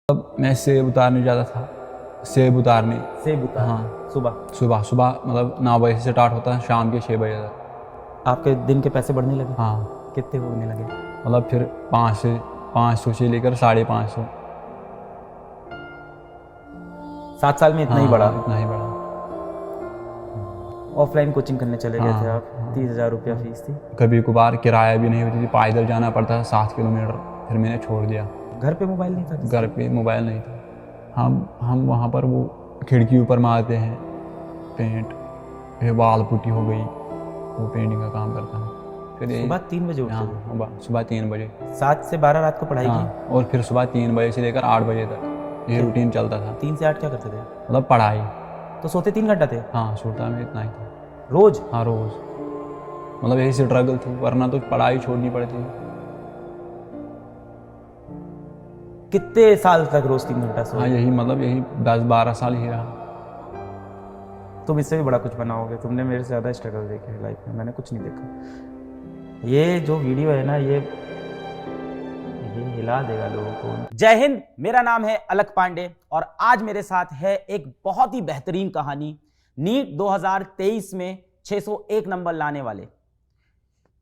अब मैं सेब उतारने जाता था। सेब उतारने। सेब उतार हाँ। सुबह सुबह मतलब 9 बजे से स्टार्ट होता है, शाम के 6 बजे तक। आपके दिन के पैसे बढ़ने लगे? हाँ। कितने होने लगे? मतलब फिर 500 से लेकर 550। 7 साल में इतना ही बढ़ा? इतना ही बढ़ा। ऑफलाइन कोचिंग करने चले गए थे आप? हाँ। 30,000 रुपया फीस थी। कभी कभार किराया भी नहीं होती थी, पैदल जाना पड़ता था 7 किलोमीटर। फिर मैंने छोड़ दिया। घर पे मोबाइल नहीं था? घर पे मोबाइल नहीं था। हम वहाँ पर वो खिड़की ऊपर मारते हैं पेंट, फिर वाल पुट्टी हो गई, वो पेंटिंग का काम करता है। फिर सुबह 3 बजे उठते थे? हाँ, सुबह 3 बजे। 7 से 12 रात को पढ़ाई की? हाँ, और फिर सुबह 3 बजे से लेकर 8 बजे तक ये रूटीन चलता था। 3 से 8 क्या करते थे? मतलब पढ़ाई। तो सोते 3 घंटा थे? हाँ, सोता मैं इतना ही था रोज? हाँ, रोज। मतलब यही स्ट्रगल थी, वरना तो पढ़ाई छोड़नी पड़ती। कितने साल तक रोज 3 घंटा सोए? हाँ, यही 10-12 साल ही रहा। तुम इससे भी बड़ा कुछ बनाओगे। तुमने मेरे से ज़्यादा स्ट्रगल देखे है लाइफ में, मैंने कुछ नहीं देखा। ये जो वीडियो है ना, ये हिला देगा लोगों को। जय हिंद, मेरा नाम है अलक पांडे और आज मेरे साथ है एक बहुत ही बेहतरीन कहानी। नीट 2023 में 601 नंबर लाने वाले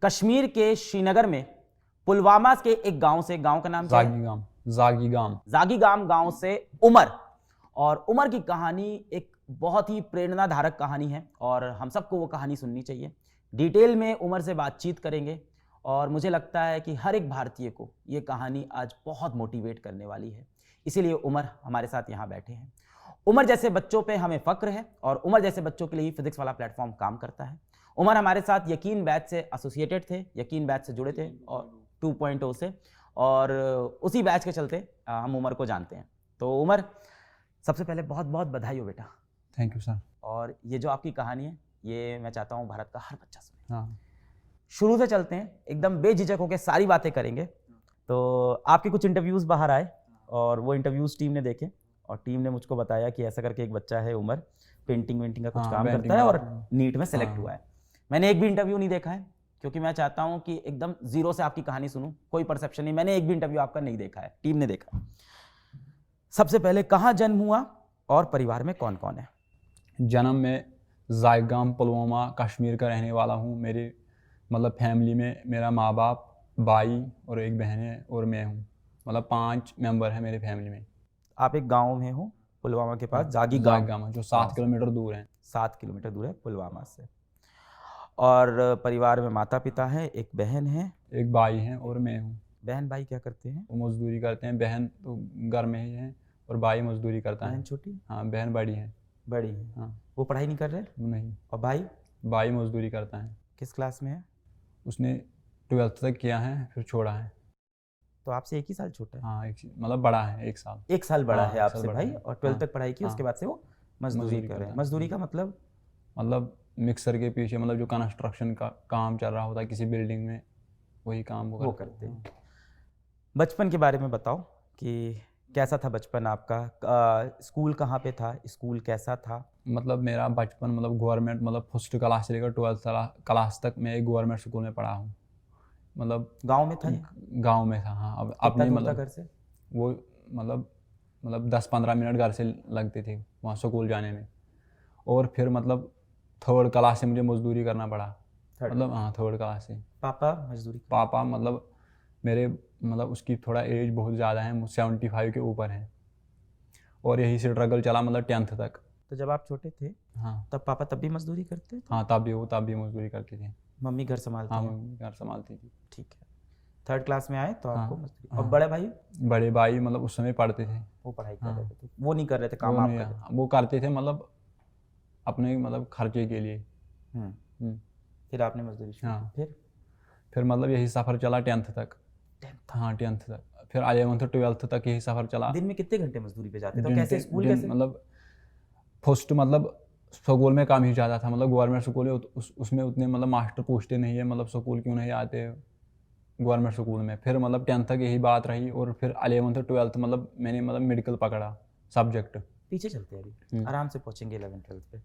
कश्मीर के श्रीनगर में पुलवामा के एक गांव से, गांव का नाम क्या है? जागीगाम गांव से उमर। और उमर की कहानी एक बहुत ही प्रेरणाधारक कहानी है और हम सबको वो कहानी सुननी चाहिए। डिटेल में उमर से बातचीत करेंगे और मुझे लगता है कि हर एक भारतीय को ये कहानी आज बहुत मोटिवेट करने वाली है। इसीलिए उमर हमारे साथ यहाँ बैठे हैं। उमर जैसे बच्चों पे हमें फक्र है और उमर जैसे बच्चों के लिए ही फिजिक्स वाला प्लेटफॉर्म काम करता है। उमर हमारे साथ यकीन बैच से एसोसिएटेड थे, यकीन बैच से जुड़े थे और 2.0 से, और उसी बैच के चलते हम उमर को जानते हैं। तो उमर, सबसे पहले बहुत बहुत बधाई हो बेटा। Thank you sir. और ये जो आपकी कहानी है, ये मैं चाहता हूँ भारत का हर बच्चा सुने। हाँ। शुरू से चलते हैं, एकदम बेझिझक होकर सारी बातें करेंगे। तो आपके कुछ इंटरव्यूज़ बाहर आए और वो इंटरव्यूज़ टीम ने देखे और टीम ने मुझको बताया कि ऐसा करके एक बच्चा है उमर, पेंटिंग वेंटिंग का कुछ काम करता है और नीट में सेलेक्ट हुआ है। मैंने एक भी इंटरव्यू नहीं देखा है क्योंकि मैं चाहता हूँ कि एकदम जीरो से आपकी कहानी सुनूं, कोई परसेप्शन नहीं। मैंने एक भी इंटरव्यू आपका नहीं देखा है, टीम ने देखा। सबसे पहले कहाँ जन्म हुआ और परिवार में कौन कौन है? जन्म में जागीगाम पुलवामा कश्मीर का रहने वाला हूँ। मेरे मतलब फैमिली में मेरा माँ बाप, भाई और एक बहन है और मैं हूँ। मतलब 5 मेंबर हैं मेरे फैमिली में। आप एक गांव में हो पुलवामा के पास, जागीगाम, जो 7 किलोमीटर दूर है। 7 किलोमीटर दूर है पुलवामा से। और परिवार में माता पिता है, एक बहन है, एक भाई है और मैं हूँ। बहन भाई क्या करते हैं? वो मजदूरी करते हैं। बहन तो घर में ही है और भाई मजदूरी करता है। बहन छोटी? हाँ, बहन बड़ी है। बड़ी है। हाँ। वो पढ़ाई नहीं कर रहे? नहीं। और भाई? भाई मजदूरी करता है। किस क्लास में है? उसने 12th तक किया है, फिर छोड़ा है। तो आपसे 1 ही साल छोटा है? हाँ, मतलब बड़ा है 1 साल। 1 साल बड़ा हाँ, है आपसे भाई। और 12th तक पढ़ाई की, उसके बाद से वो मजदूरी कर रहे हैं। मजदूरी का मतलब मिक्सर के पीछे, मतलब जो कंस्ट्रक्शन का काम चल रहा होता है किसी बिल्डिंग में, वही काम वो करते हैं। बचपन के बारे में बताओ कि कैसा था बचपन आपका? स्कूल कहाँ पे था? स्कूल कैसा था? मतलब मेरा बचपन मतलब गवर्नमेंट, मतलब फर्स्ट क्लास से लेकर 12th क्लास तक मैं एक गवर्नमेंट स्कूल में पढ़ा हूँ। मतलब गांव में था? गांव में था। हाँ। अब अपने मतलब घर से वो मतलब 10-15 मिनट घर से लगते थे वहाँ स्कूल जाने में। और फिर मतलब 3rd क्लास से मुझे मजदूरी करना पड़ा। मतलब हाँ, 3rd क्लास से। पापा मजदूरी? पापा मतलब मेरे मतलब उसकी थोड़ा एज बहुत ज़्यादा है, 75 के ऊपर है। और यही से स्ट्रगल चला मतलब 10th तक। तो जब आप छोटे थे, हाँ, तब पापा तब भी मजदूरी करते थे? हाँ, तब भी मजदूरी करते थे। मम्मी घर संभालती हाँ, हैं? मम्मी घर संभालती थी। ठीक है। 3rd क्लास में आए तो आपको मजदूरी। और हाँ। बड़े भाई? बड़े भाई मतलब उस समय पढ़ते थे। वो पढ़ाई कर रहे थे, वो नहीं कर रहे थे काम? वो आप नहीं, कर रहे थे? वो करते थे मतलब अपने मतलब खर्चे के लिए। फिर आपने मजदूरी शुरू की? फिर मतलब यही सफ़र चला 10th तक। हाँ, 10th तक। फिर 11th 12th तक यही सफ़र चला। दिन में कितने घंटे मजदूरी पे जाते थे? कैसे स्कूल कैसे? मतलब फर्स्ट मतलब स्कूल में काम ही ज़्यादा था। मतलब गवर्नमेंट स्कूल है, उसमें उतने मतलब मास्टर पूछते नहीं है मतलब स्कूल क्यों नहीं आते गवर्नमेंट स्कूल में। फिर मतलब 10th तक यही बात रही और फिर 11th 12th मतलब मैंने मतलब मेडिकल पकड़ा सब्जेक्ट। पीछे चलते हैं, अभी आराम से पहुंचेंगे 11th 12th पे।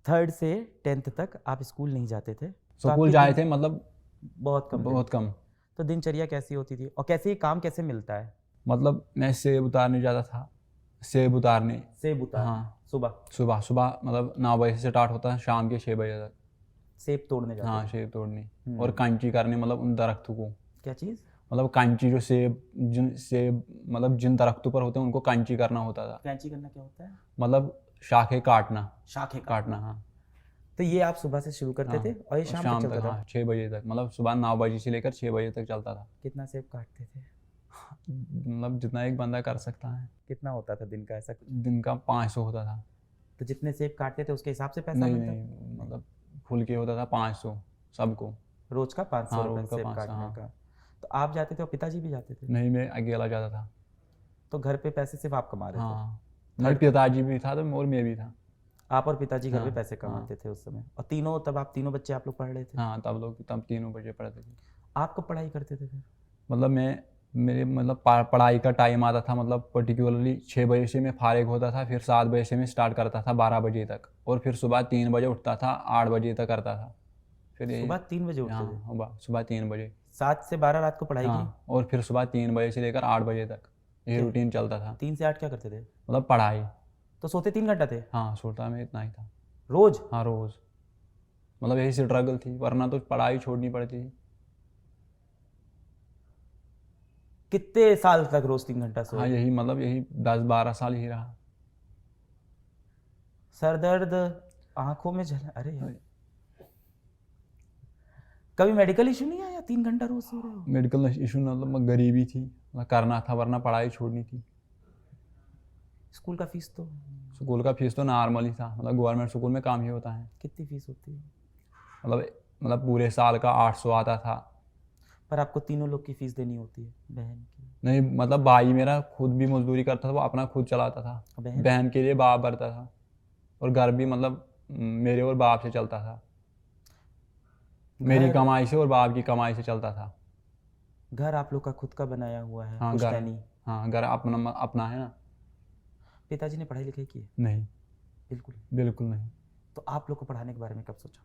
3rd से 10th तक आप स्कूल नहीं जाते थे? स्कूल जाए थे मतलब बहुत कम। बहुत कम। तो दिनचर्या कैसी होती थी और कैसे काम कैसे मिलता है? मतलब मैं सेब उतारने जाता था, सेब उतारने। सेब उतार हाँ, सुबह सुबह सुबह मतलब 9 बजे से स्टार्ट होता है, शाम के 6 बजे तक। सेब तोड़ने जाते हाँ, थे। सेब तोड़ने और कैंची करने, मतलब उन दरख्तों को, क्या चीज? मतलब कैंची जो सेब मतलब जिन दरख्तों पर होते हैं उनको कैंची करना होता था। कैंची करना क्या होता है? मतलब शाखें काटना, शाखें काटना। हाँ तो ये आप सुबह से शुरू करते हाँ, थे और ये शाम तक चलता था? हाँ 6 बजे तक, मतलब सुबह 9 बजे से लेकर 6 बजे तक चलता था। कितना सेब काटते थे? मतलब जितना एक बंदा कर सकता है। कितना होता था दिन का ऐसा कुछ? दिन का 500 होता था। तो जितने सेब काटते थे उसके हिसाब से पैसा नहीं मिलता? नहीं, मतलब फुल के होता था 500 सबको। रोज का 500 हाँ, रुपये रोज का सेब 500। काटने हाँ, का। तो आप जाते थे और पिताजी भी जाते थे? नहीं मैं अकेला जाता था। तो घर पे पैसे सिर्फ आप कमा रहे थे? हाँ, नहीं पिताजी भी था तो और मैं भी था। आप और पिताजी घर पे हाँ पैसे हाँ कमाते थे उस समय, और तीनों, तब आप तीनों बच्चे आप लोग पढ़ रहे थे? हाँ, तब 3 बजे पढ़ते थे। आप कब पढ़ाई करते थे फिर? मतलब मेरे मतलब पढ़ाई का टाइम आता था, मतलब पर्टिकुलरली 6 बजे से मैं फारिग होता था, फिर 7 बजे से मैं स्टार्ट करता था 12 बजे तक, और फिर सुबह 3 बजे उठता था, 8 बजे तक करता था। फिर यही। सुबह 3 बजे उठते थे? हाँ, सुबह 3 बजे। 7 से 12 रात को पढ़ाई की? हाँ, और फिर सुबह 3 बजे से लेकर 8 बजे तक ये क्या? रूटीन चलता था। 3 से 8 क्या करते थे? मतलब पढ़ाई। तो सोते 3 घंटा थे हाँ, सोता मैं इतना ही था। रोज? हाँ, रोज़। मतलब यही स्ट्रगल थी, वरना तो पढ़ाई छोड़नी पड़ती थी। कितने साल तक रोज 3 घंटा हाँ, सोए? यही मतलब यही 10-12 साल ही रहा। सर दर्द, आंखों में जल, अरे यार, कभी मेडिकल इशू नहीं आया? 3 घंटा रोज सो रहे हो? मेडिकल इशू मतलब गरीबी थी, मतलब करना था, वरना पढ़ाई छोड़नी थी। स्कूल का फीस तो? स्कूल का फीस तो नॉर्मल ही था, मतलब गवर्नमेंट स्कूल में काम ही होता है। कितनी फीस होती है? मतलब पूरे साल का 800 आता था। पर आपको तीनों लोग की फीस देनी होती है, बहन की? नहीं, मतलब भाई मेरा खुद भी मजदूरी करता था, वो अपना खुद चलाता था। बहन? बहन के लिए बाप भरता था, और घर भी मतलब मेरे और बाप से चलता था। मेरी घर? कमाई से और बाप की कमाई से चलता था। घर आप लोग का खुद का बनाया हुआ है, हाँ, घर। पुश्तैनी? हाँ, घर अपना अपना है ना। पिताजी ने पढ़ाई लिखाई की है? नहीं, बिल्कुल? बिल्कुल नहीं। तो आप लोग को पढ़ाने के बारे में कब सोचा?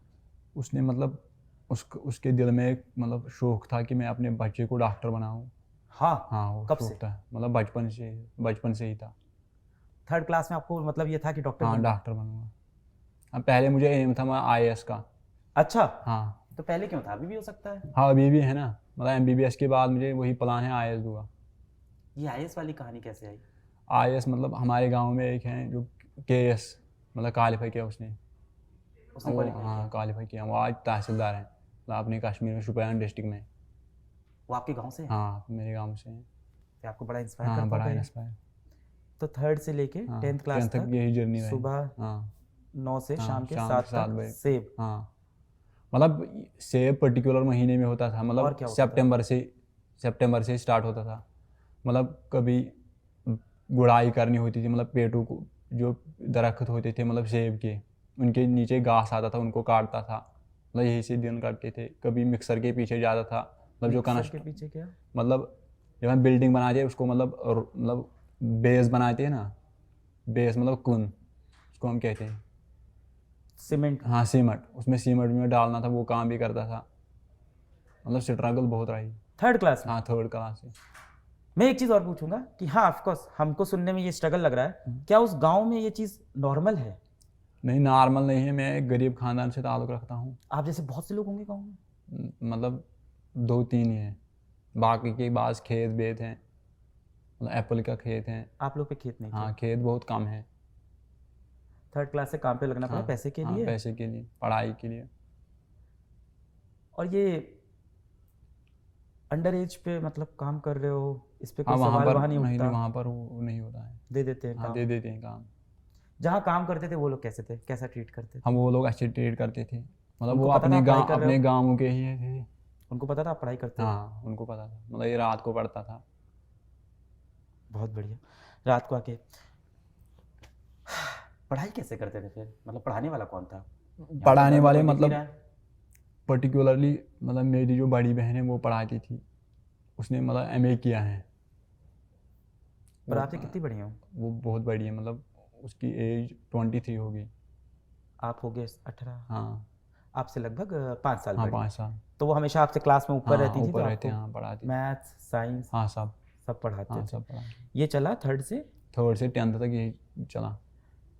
उसने मतलब उसके दिल में एक मतलब शौक था कि मैं अपने बच्चे को डॉक्टर बनाऊं। हाँ? हाँ, वो कब शौक से? था, मतलब बचपन से ही था। 3rd क्लास में आपको मतलब ये था कि डॉक्टर हाँ, बनना? डॉक्टर बनूंगा। अब पहले मुझे एम था मैं IAS का। अच्छा, हाँ तो पहले क्यों था? अभी भी हो सकता है। हाँ, अभी भी है ना, मतलब MBBS के बाद मुझे वही प्लान है, IAS दूंगा। ये आईएएस वाली कहानी कैसे आई? IAS मतलब हमारे गांव में एक है जो KS मतलब क्वालिफाई किया उसने। उसने वो क्वालिफाई हाँ किया? क्वालिफाई किया, वो आज तहसीलदार हैं, मतलब अपने कश्मीर में शोपियान डिस्ट्रिक्ट में। वो आपके गांव से है? हाँ, मेरे गांव से हैं। ये आपको बड़ा इंस्पायर हाँ, करता बड़ा होगा ये। इंस्पायर। तो 3rd से लेके हाँ, 10th क्लास 10th तक तक यही जर्नी रही। सुबह हाँ 9 से हाँ, शाम के शाम 7 के 7 तक बजे। सेब? हाँ, मतलब सेब पर्टिकुलर महीने में होता था, और मतलब क्या होता था? सितंबर से स्टार्ट होता था। मतलब कभी गुड़ाई करनी होती थी, मतलब पेड़ों को, जो दरख्त होते थे मतलब सेब के, उनके नीचे घास आता था, उनको काटता था। मतलब यही से दिन काटते थे। कभी मिक्सर के पीछे जाता था, मतलब जो मिक्सर कनस्ट के पीछे क्या? मतलब जब हम बिल्डिंग बनाते हैं उसको मतलब बेस बनाते हैं ना, बेस मतलब कुन, उसको हम कहते हैं। सीमेंट? हाँ, सीमेंट, उसमें सीमेंट में डालना था, वो काम भी करता था। मतलब स्ट्रगल बहुत रही। 3rd क्लास में? हाँ, 3rd क्लास से। मैं एक चीज़ और पूछूंगा कि हाँ, ऑफकोर्स हमको सुनने में ये स्ट्रगल लग रहा है, क्या उस गांव में ये चीज़ नॉर्मल है? नहीं, नॉर्मल नहीं है, मैं एक गरीब खानदान से ताल्लुक़ रखता हूँ। आप जैसे बहुत से लोग होंगे गांव में। मतलब 2-3 ही हैं, बाकी के पास खेत वेत हैं, मतलब एप्पल का खेत है। आप लोग पे खेत नहीं हाँ, थे? खेत बहुत कम है। 3rd क्लास से काम पे लगना पड़ा हाँ पैसे के हाँ, लिए? पैसे के लिए, पढ़ाई के लिए। और ये अंडर एज पे मतलब काम कर रहे हो, इस पे हाँ, कोई वहाँ सवाल पर वहाँ नहीं नहीं, उठता? वहाँ पर वो नहीं होता है। दे देते हैं हाँ, काम? दे देते हैं काम। जहाँ काम करते थे वो लोग कैसे थे, कैसा ट्रीट करते थे? हम वो लोग अच्छे ट्रीट करते थे, मतलब उनको वो पता था आप पढ़ाई कर रहे अपने हो? गाँव के ही थे। उनको पता था आप पढ़ाई करते हो? हाँ, उनको पता था, मतलब ये रात को पढ़ता था। बहुत बढ़िया। रात को आके पढ़ाई कैसे करते थे फिर? मतलब पढ़ाने वाला कौन था? यहाँ तो पढ़ाने घर में वाले कोई दिख नहीं मतलब रहा है। पर्टिकुलरली मतलब मेरी जो बड़ी बहन है वो पढ़ाती थी, उसने मतलब MA किया है। पर वो आपसे कितनी बड़ी हो? वो बहुत बड़ी है, मतलब उसकी एज 23 होगी। आप हो गए 18? हाँ। आपसे लगभग 5 साल हाँ, बड़ी। 5 साल। तो वो हमेशा आपसे क्लास में ऊपर हाँ, रहती थी, तो ऊपर रहते आपको हैं, हाँ पढ़ाती थी। मैथ्स, साइंस हाँ, सब। सब पढ़ाते हाँ थे। सब पढ़ा। ये चला 3rd से? 3rd से 10th तक यही चला।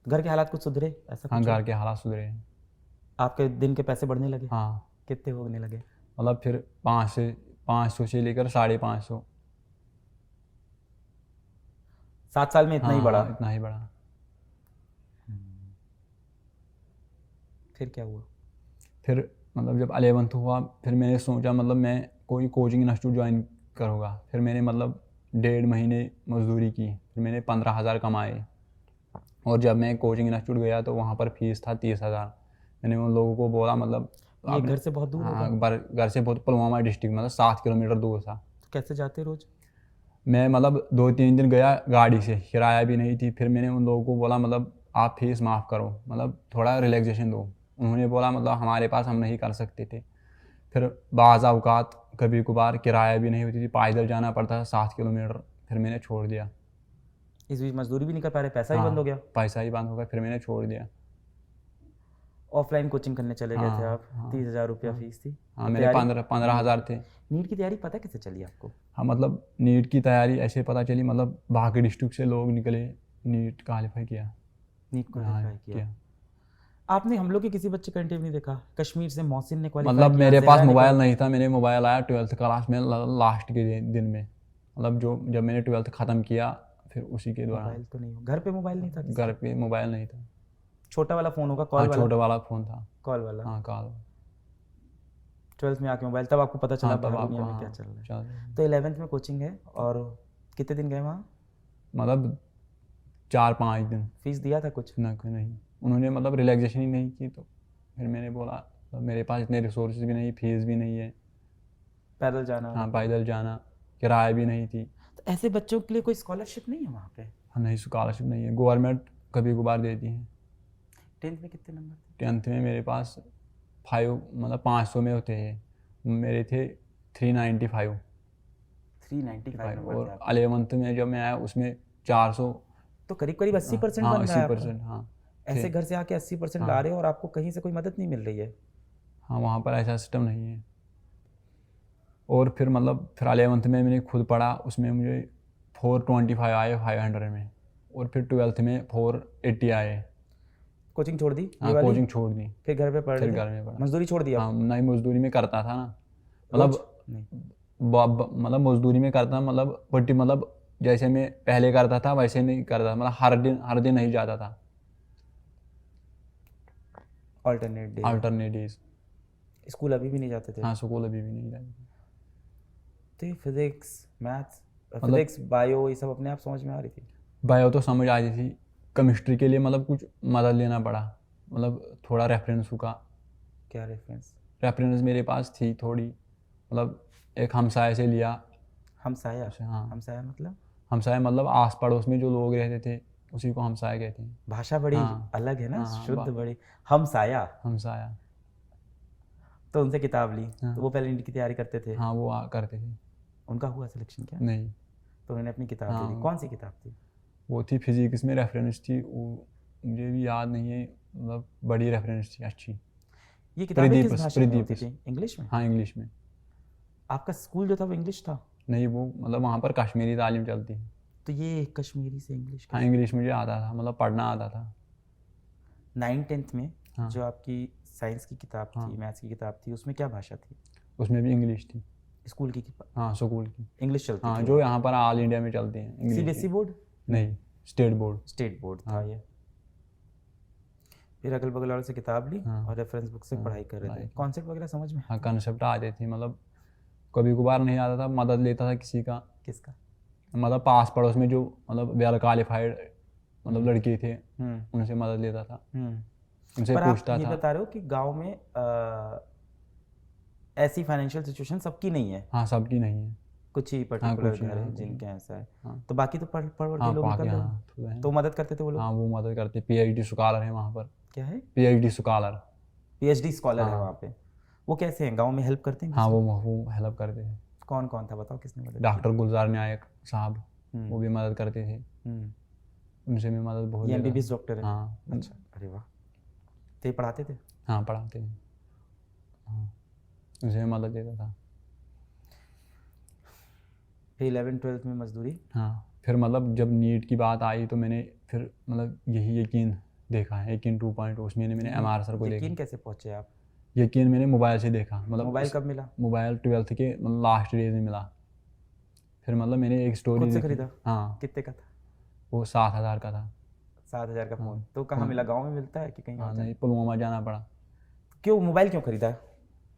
घर के हालात कुछ सुधरे, ऐसा हाँ कुछ हुआ? घर के हालात सुधरे हैं। आपके दिन के पैसे बढ़ने लगे? हाँ कितने होने लगे? मतलब फिर 500 से लेकर 550। 7 साल में इतना ही बढ़ा? हाँ इतना ही बढ़ा। फिर क्या हुआ? फिर मतलब जब 11th हुआ फिर मैंने सोचा मतलब मैं कोई कोचिंग इंस्टीट्यूट ज्वाइन करूँगा। फिर मैंने मतलब 1.5 महीने मजदूरी की, फिर मैंने 15,000 कमाए। और जब मैं कोचिंग इंस्टीट्यूट गया तो वहाँ पर फीस था 30,000। मैंने उन लोगों को बोला मतलब ये घर से बहुत दूर होगा? हाँ घर से बहुत, पुलवामा डिस्ट्रिक्ट मतलब 7 किलोमीटर दूर था। तो कैसे जाते रोज? मैं मतलब 2-3 दिन गया गाड़ी से, किराया भी नहीं थी। फिर मैंने उन लोगों को बोला मतलब आप फीस माफ़ करो, मतलब थोड़ा रिलैक्सेशन दो। उन्होंने बोला मतलब हमारे पास हम नहीं कर सकते थे। फिर बाज़ औक़ात कभी कभार किराया भी नहीं होती थी, पैदल जाना पड़ता था 7 किलोमीटर। फिर मैंने छोड़ दिया। इस बीच मजदूरी भी नहीं कर पा रहे, पैसा ही बंद हो गया? पैसा ही बंद हो गया, फिर मैंने छोड़ दिया। ऑफलाइन कोचिंग करने चले गए थे आप? 30,000 रुपया फीस थी। हाँ मेरे 15,000 थे। नीट की तैयारी पता कैसे चली आपको? हाँ मतलब नीट की तैयारी ऐसे पता चली, मतलब बाकी डिस्ट्रिक्ट से लोग निकले, नीट क्वालिफाई किया। नीट क्वालिफाई हाँ, किया। आपने हम लोग के किसी बच्चे का इंटरव्यू नहीं देखा? कश्मीर से मोहसिन ने क्वालिफाई मतलब किया, मेरे पास ज़हरा ने मोबाइल नहीं था। मैंने मोबाइल आया 12th क्लास में लास्ट के दिन में, मतलब जब मैंने 12th ख़त्म किया फिर उसी के दौरान। मोबाइल तो नहीं हो, घर पे मोबाइल नहीं था किसी घर का? पे मोबाइल नहीं था। छोटा वाला फ़ोन होगा, कॉल हाँ वाला? छोटा वाला फ़ोन था। कॉल वाला। हाँ कॉल। 12th में आके मोबाइल, तब आपको पता चला हाँ तब बाहर आपको, दुनिया में हाँ क्या चल रहा है। चल तो 11th में कोचिंग है, और कितने दिन गए वहाँ? मतलब 4-5 दिन। फीस दिया था कुछ? ना कोई नहीं, उन्होंने मतलब रिलैक्सेशन ही नहीं की। तो फिर मैंने बोला मतलब मेरे पास इतने रिसोर्सेज भी नहीं, फीस भी नहीं है। पैदल जाना? हाँ पैदल जाना, किराया भी नहीं थी। तो ऐसे बच्चों के लिए कोई स्कॉलरशिप नहीं है वहाँ पे? हाँ नहीं स्कॉलरशिप नहीं है, गवर्नमेंट कभी कभार देती है। 10th में कितने नंबर थे? 10th में मेरे पास 5 मतलब 500 में होते हैं, मेरे थे 395। 395 नंबर थे और आपके। 11th में जब मैं आया उसमें 400। तो करीब करीब 80% हाँ बन रहा है आपका। 80%। हाँ ऐसे थे। घर से आके 80% ला रहे हो और आपको कहीं से कोई मदद नहीं मिल रही है? हाँ वहाँ पर ऐसा सिस्टम नहीं है। और फिर मतलब फिर 11th में मैंने खुद पढ़ा, उसमें मुझे 425 आए 500 में। और फिर 12th में 480 आए। कोचिंग छोड़ दी ये हाँ वाली? कोचिंग छोड़ दी, फिर घर पे पढ़ फिर रहे घर थे? में पढ़ा। मजदूरी छोड़ दी हाँ आप? नहीं मजदूरी में करता था ना, रोज? मतलब नहीं। मतलब मजदूरी में करता, मतलब बट्टी मतलब जैसे मैं पहले करता था वैसे नहीं करता, मतलब हर दिन नहीं जाता था। Alternate day? Alternate days. School अभी भी नहीं जाते थे? हाँ स्कूल अभी भी नहीं जाता। तो फिजिक्स, मैथ्स, मतलब फिजिक्स बायो ये सब अपने आप समझ में आ रही थी? बायो तो समझ आ रही थी, केमिस्ट्री के लिए मतलब कुछ मदद लेना पड़ा, मतलब थोड़ा रेफरेंस का। क्या रेफरेंस? रेफरेंस मेरे पास थी थोड़ी, मतलब एक हमसाये से लिया। हमसाया? हाँ हमसाया मतलब? हमसाया मतलब आस पड़ोस में जो लोग रहते थे उसी को हमसाया कहते हैं। भाषा बड़ी हाँ अलग है ना, हाँ शुद्ध बड़ी। हमसाया? हमसाया। तो उनसे किताब ली, हाँ तो वो पहले नीट की तैयारी करते थे? हाँ वो करते थे। उनका हुआ सिलेक्शन क्या? नहीं तो उन्होंने अपनी किताब दे दी। हाँ कौन सी किताब थी? वो थी फिजिक्स में रेफरेंस थी, वो मुझे भी याद नहीं है, मतलब बड़ी रेफरेंस थी अच्छी। ये किताबें किस प्रदीपस भाषा में होती प्रदीपस। थी? इंग्लिश में? हाँ इंग्लिश में। आपका स्कूल जो था वो इंग्लिश था? नहीं वो मतलब वहाँ पर कश्मीरी तालीम चलती है। तो ये कश्मीरी से इंग्लिश हाँ इंग्लिश मुझे आता था, मतलब पढ़ना आता था। 9th-10th में हाँ। जो आपकी साइंस की किताब हाँ। थी, मैथ्स की किताब थी, उसमें क्या भाषा थी? उसमें भी इंग्लिश थी। स्कूल की किताब हाँ स्कूल की। इंग्लिश चलती हाँ थी? जो यहाँ पर ऑल इंडिया में चलती हैं इंग्लिश सीबीएसई की। बोर्ड? नहीं स्टेट बोर्ड। स्टेट बोर्ड था हाँ। ये। फिर अगल बगल वालों से किताब ली हाँ। और रेफरेंस बुक से हाँ, पढ़ाई कर रहे पढ़ाई थे। की। कॉन्सेप्ट वगैरह समझ में? हाँ कंसेप्ट आते थे, मतलब कभी कभार नहीं आता था, मदद लेता था किसी का। किसका? मतलब पास पड़ोस में जो मतलब वेल क्वालिफाइड मतलब लड़के थे उनसे मदद लेता था, उनसे पर आप पूछता ये था। बता रहे हो कि गांव में ऐसी फाइनेंशियल सिचुएशन सबकी नहीं है, हाँ सबकी नहीं है। कुछ ही पर्टिकुलर कुछ ही, घर हाँ, है कुछ ही। जिनके ऐसा है। हाँ। तो बाकी तो पढ़ पढ़ के हाँ लोग बाकी निकल रहे हाँ हैं। थोड़े हैं। तो मदद करते थे वो लोग? हाँ वो मदद करते, पीएचडी स्कॉलर है वहाँ पर। क्या है? PhD scholar. पीएचडी स्कॉलर है हाँ। वहाँ पे? वो कैसे हैं, गांव में हेल्प करते हैं हाँ किसी वो हेल्प करते थे। को? कौन कौन था बताओ, किसने मदद की? डॉक्टर गुलजार नायक साहब, हम्म। वो भी मदद करते थे, हम्म। उनसे भी मदद बहुत ये लेता एमबीबीएस था। डॉक्टर है? हाँ अच्छा, अरे वाह। तो ये पढ़ाते थे? हाँ पढ़ाते थे। हाँ उनसे भी मदद लेता था। फिर 11th-12th में मजदूरी। हाँ, फिर मतलब जब नीट की बात आई तो मैंने फिर मतलब यही यकीन देखा है, यकीन 2.0, उसमें मैंने MR सर को यकीन देखा। कैसे पहुंचे आप? यकीन मैंने मोबाइल से देखा, मतलब मोबाइल कब मिला? मोबाइल 12th के मतलब लास्ट डेज में मिला। फिर मतलब मैंने एक स्टोरी खुद से देखी। खरीदा? हाँ, कितने का था? वो 7,000 का था। 7,000 का हाँ, फ़ोन। तो कहाँ मिला, गांव में मिलता है कि कहीं हाँ होता है? नहीं, पुलवामा जाना पड़ा क्यों मोबाइल क्यों खरीदा?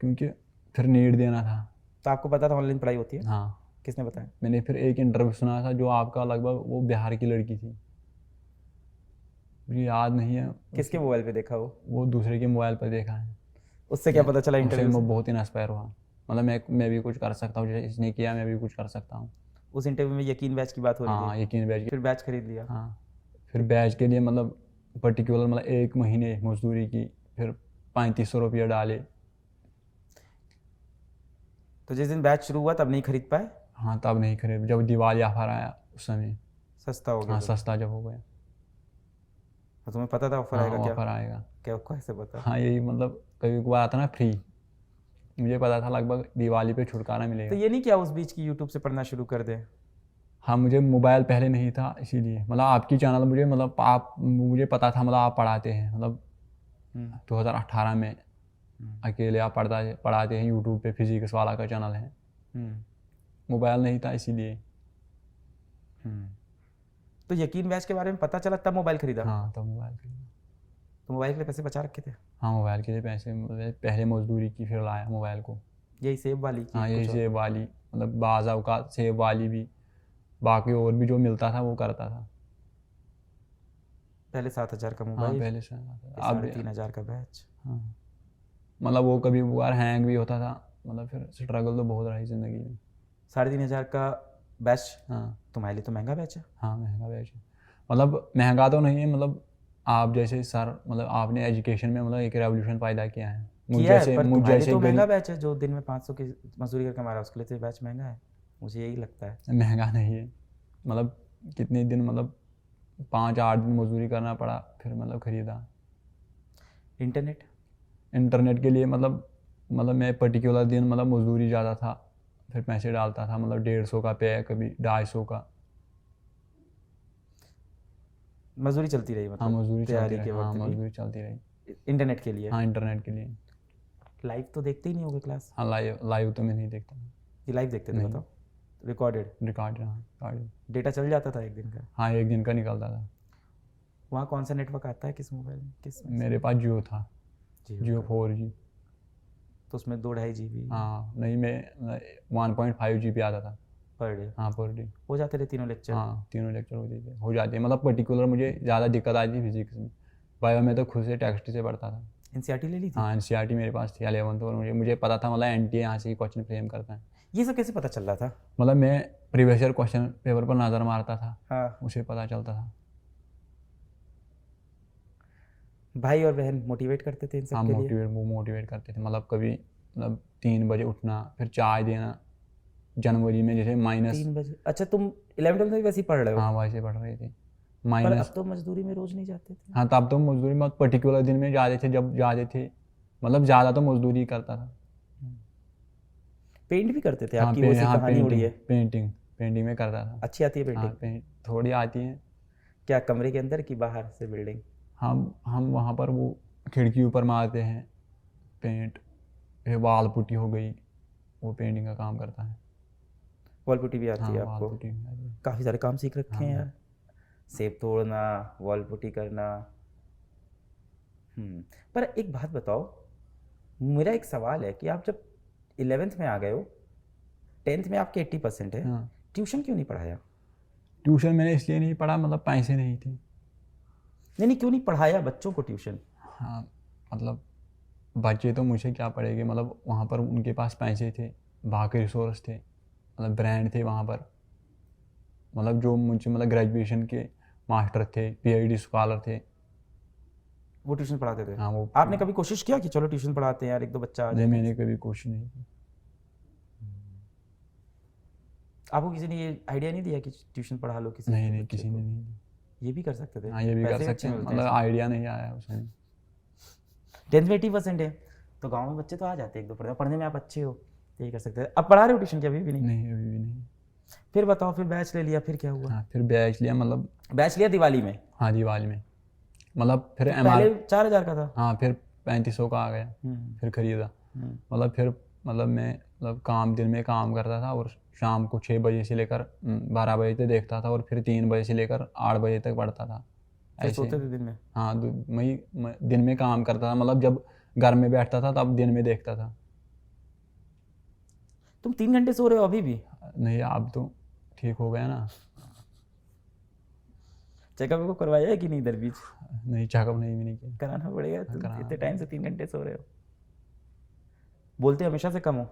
क्योंकि फिर नीट देना था। तो आपको पता था ऑनलाइन पढ़ाई होती है? हाँ, किसने बताया? मैंने फिर एक इंटरव्यू सुना था जो आपका लगभग वो बिहार की लड़की थी, मुझे याद नहीं है किसके मोबाइल पे देखा वो? वो दूसरे के मोबाइल पर देखा है। उससे क्या पता चला उससे इंटरव्यू से? मैं बहुत इंस्पायर हुआ, मतलब मैं भी कुछ कर सकता हूँ, जैसे इसने किया मैं भी कुछ कर सकता हूँ। उस इंटरव्यू में यकीन बैच की बात हो रही हाँ, थी? यकीन बैच फिर बैच खरीद लिया? हाँ, फिर बैच के लिए मतलब पर्टिकुलर मतलब 1 महीने मजदूरी की, फिर 3500 रुपये डाले। तो जिस दिन बैच शुरू हुआ तब नहीं खरीद पाए? हाँ, तब नहीं खरीद, जब दिवाली ऑफर आया उस समय। सस्ता हो गया हाँ, तो? सस्ता जब हो गया। तो तुम्हें पता था ऑफर हाँ, आएगा? क्या ऑफर आएगा। क्या कैसे पता? हाँ, यही मतलब कभी कभार आता ना फ्री, मुझे पता था लगभग दिवाली पे छुटकारा तो मिलेगा। ये नहीं किया उस बीच की यूट्यूब से पढ़ना शुरू कर दे? हाँ, मुझे मोबाइल पहले नहीं था इसीलिए, मतलब आपकी चैनल मुझे मतलब आप मुझे पता था मतलब आप पढ़ाते हैं, मतलब 2018 में अकेले आप पढ़ाते हैं यूट्यूब पे, फिजिक्स वाला का चैनल है। मोबाइल नहीं था इसीलिए। तो यकीन बैच के बारे में पता चला तब मोबाइल खरीदा? हाँ, तो मोबाइल खरीदा। तो मोबाइल के लिए पैसे बचा रखे थे? हाँ, मोबाइल के लिए पैसे मतलब पहले मजदूरी की, फिर लाया मोबाइल को। यही सेब वाली की? हाँ, यही कुछ और? सेब वाली, मतलब बाज़ औक़ात सेब वाली भी, बाकी और भी जो मिलता था वो करता था। पहले 7,000 का हाँ, मोबाइल, पहले से अब 3,500 का बैच। हाँ, मतलब वो कभी कभार हैंग भी होता था, मतलब फिर स्ट्रगल तो बहुत रही ज़िंदगी में। 3,500 का बैच हाँ, तुम्हारे लिए तो महंगा बैच है। हाँ, महंगा बैच है, मतलब महंगा तो नहीं है, मतलब आप जैसे सर मतलब आपने एजुकेशन में मतलब एक रेवोल्यूशन पैदा किया है। किया है, पर मुझ तुम्हारे लिए जैसे तो महंगा गरीब, बैच है। जो दिन में 500 की मजदूरी करके हमारा, उसके लिए तो बैच महंगा है, मुझे यही लगता है। महंगा नहीं है, मतलब कितने दिन मतलब 5-8 दिन मजदूरी करना पड़ा, फिर मतलब ख़रीदा। इंटरनेट? इंटरनेट के लिए मतलब मैं पर्टिकुलर दिन मतलब मजदूरी ज़्यादा था, फिर पैसे डालता था, मतलब 150 का पे, कभी 250 का। मजदूरी चलती रही हाँ, मतलब मजदूरी चलती तैयारी रही। के हाँ, वक्त मजदूरी चलती रही। भी? इंटरनेट के लिए? हाँ, इंटरनेट के लिए। लाइव तो देखते ही नहीं होगे क्लास? हाँ, लाइव लाइव तो मैं नहीं देखता। ये लाइव देखते थे? नहीं, बताओ। रिकॉर्डेड? रिकॉर्ड। हाँ, रिकॉर्ड। डेटा चल जाता था एक दिन का? हाँ, 1 दिन का निकलता था। वहाँ कौन सा नेटवर्क आता है, किस मोबाइल में, किस में? मेरे पास जियो था, जियो जियो का? 4G। तो उसमें 2-2.5 GB हाँ, नहीं, मैं 1.5 GB आता था। Per day? हाँ, पर डे। हो जाते थे तीनों लेक्चर? हाँ, तीनों लेक्चर हो जाते हैं, मतलब पर्टिकुलर मुझे ज़्यादा दिक्कत आई थी फिजिक्स में। बायो में तो खुद से टेक्स्ट से पढ़ता था। एनसीईआरटी ले ली थी? हाँ, NCERT मेरे पास थी 11th, और मुझे पता था मतलब NTA यहाँ से ही क्वेश्चन फ्रेम करता है। ये सब कैसे पता चल रहा था? मतलब मैं प्रीवियस ईयर क्वेश्चन पेपर पर नज़र मारता था, हाँ। उसे पता चलता था। भाई और बहन मोटिवेट करते थे इन हाँ, सब के लिए? वो मोटिवेट करते थे, मतलब कभी मतलब 3 बजे उठना, फिर चाय देना। जनवरी में जैसे माइनस, 3 बजे? अच्छा, तुम 11th-12th में वैसे ही पढ़ रहे हो? हाँ वैसे पढ़ रहे थे पर माइनस। अब तो मजदूरी में रोज नहीं जाते थे? हाँ, तब तो मजदूरी में पर्टिकुलर दिन में जाते थे, जब जाते थे, मतलब ज़्यादा तो मजदूरी करता था। पेंट भी करते थे? हाँ, आपकी वो सी हाँ, कहानी उड़ी है। पेंटिंग में करता था। अच्छी आती है हाँ, पेंटिंग? थोड़ी आती है। क्या कमरे के अंदर की बाहर से बिल्डिंग? हम वहाँ पर वो खिड़की ऊपर मारते हैं पेंट, फिर वाल पुट्टी हो गई, वो पेंटिंग का काम करता है। वॉल पुट्टी भी आती हाँ, है वाल आपको? पुट्टी भी आती है। काफ़ी सारे काम सीख रखे हैं हाँ, यार। सेब तोड़ना, वॉल पुट्टी करना। पर एक बात बताओ, मेरा एक सवाल है कि आप जब 11th में आ गए हो, 10th में आपके 80% है, हाँ, ट्यूशन क्यों नहीं पढ़ाया? ट्यूशन मैंने इसलिए नहीं पढ़ा, मतलब पैसे नहीं थे। नहीं नहीं, क्यों नहीं पढ़ाया बच्चों को ट्यूशन? हाँ, मतलब बच्चे तो मुझे क्या पड़ेंगे, मतलब वहाँ पर उनके पास पैसे थे, बाकी रिसोर्स थे, मतलब ब्रांड थे वहाँ पर, मतलब जो मुझे मतलब ग्रेजुएशन के मास्टर थे, PhD स्कॉलर थे। वो ट्यूशन पढ़ाते थे? हाँ, वो आपने कभी कोशिश किया कि चलो ट्यूशन पढ़ाते हैं यार, एक दो बच्चा आ नहीं, जाए? मैंने कभी कोशिश नहीं की। आपको किसी ने ये आइडिया नहीं दिया कि ट्यूशन पढ़ा लो किसी नहीं, के नहीं, बच्चे किसी को? ने नहीं दी। ये भी कर सकते थे? हाँ, ये भी कर पैसे सकते अच्छे हैं, मिलते हैं मतलब इसमें। आइडिया नहीं आया उसमें। 10th में 80% है तो गांव में बच्चे तो आ जाते हैं, एक दो पढ़ने में आप अच्छे हो तो ये कर सकते थे। अब पढ़ा रहे हो ट्यूशन? क्या अभी भी नहीं? नहीं, अभी भी नहीं। फिर बताओ, फिर बैच ले लिया, फिर क्या हुआ? हाँ फिर बैच लिया, मतलब बैच लिया दिवाली में? हाँ दिवाली में, मतलब फिर पहले 4,000 का था। हाँ फिर 3500 का आ गया, फिर खरीदा। मतलब फिर मतलब मैं मतलब काम दिन में काम करता था और शाम को 6 बजे से लेकर 12 बजे तक देखता था और फिर 3 बजे से लेकर 8 बजे तक पढ़ता था फिर ऐसे। सोते थे दिन में? हाँ मैं दिन में काम करता था, मतलब जब घर में बैठता था तब दिन में देखता था। तुम 3 घंटे सो रहे हो अभी भी? नहीं अब तो ठीक हो गया ना। चेकअप को करवाया है कि नहीं इधर बीच? नहीं चेकअप नहीं भी नहीं किया। कराना पड़ेगा, तुम कराना इतने टाइम से 3 घंटे सो रहे हो। बोलते हमेशा से कम हो?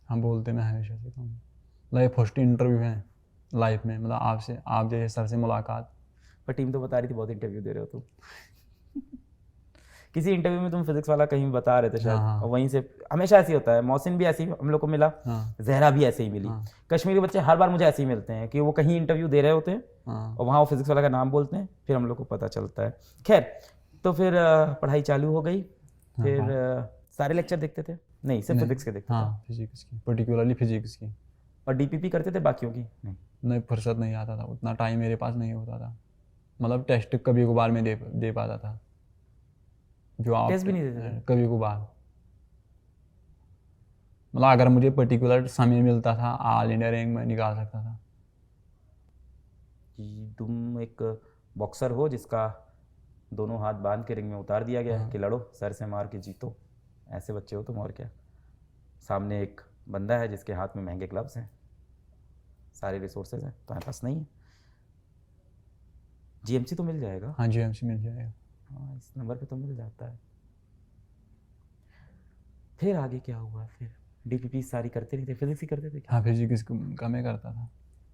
हम बोलते मैं हमेशा से कम, मतलब ये फर्स्ट इंटरव्यू है लाइफ में, मतलब आपसे, आप जैसे सर से मुलाकात। पर टीम तो बता रही थी बहुत इंटरव्यू दे रहे हो तुम। किसी इंटरव्यू में तुम फिजिक्स वाला कहीं बता रहे थे शायद, हाँ। और वहीं से हमेशा ऐसे ही होता है। मौसिन भी ऐसे ही हम लोग को मिला, हाँ जहरा भी ऐसे ही मिली। हाँ। कश्मीरी बच्चे हर बार मुझे ऐसे ही मिलते हैं कि वो कहीं इंटरव्यू दे रहे होते हैं हाँ और वहाँ वो फिजिक्स वाला का नाम बोलते हैं, फिर हम लोग को पता चलता है। खैर, तो फिर पढ़ाई चालू हो गई, फिर सारे लेक्चर देखते थे? नहीं, सिर्फ फिजिक्स के देखते थे? हाँ फिजिक्स की, पर्टिकुलरली फिजिक्स की। और डीपीपी करते थे बाकियों की? नहीं फुर्सत नहीं आता था, उतना टाइम मेरे पास नहीं होता था। मतलब टेस्ट कभी कभार में दे पाता था, जो आप टेस्ट भी नहीं देते थे? कभी कभार। मतलब अगर मुझे पर्टिकुलर समय मिलता था ऑल इंडिया रैंक में निकाल सकता था। कि तुम एक बॉक्सर हो जिसका दोनों हाथ बांध के रिंग में उतार दिया गया है कि लड़ो, सर से मार के जीतो, ऐसे बच्चे हो तुम। और क्या, सामने एक बंदा है जिसके हाथ में महंगे ग्लव्स हैं, सारे रिसोर्सेज हैं, तुम्हारे पास नहीं है। जीएमसी तो मिल जाएगा। हाँ जीएमसी मिल जाएगा। हाँ, इस नंबर पे तो मिल जाता है। फिर आगे क्या हुआ? फिर डीपीपी सारी करते नहीं थे, फिजिक्स ही करते थे? हाँ फिजिक्स कम ही करता था,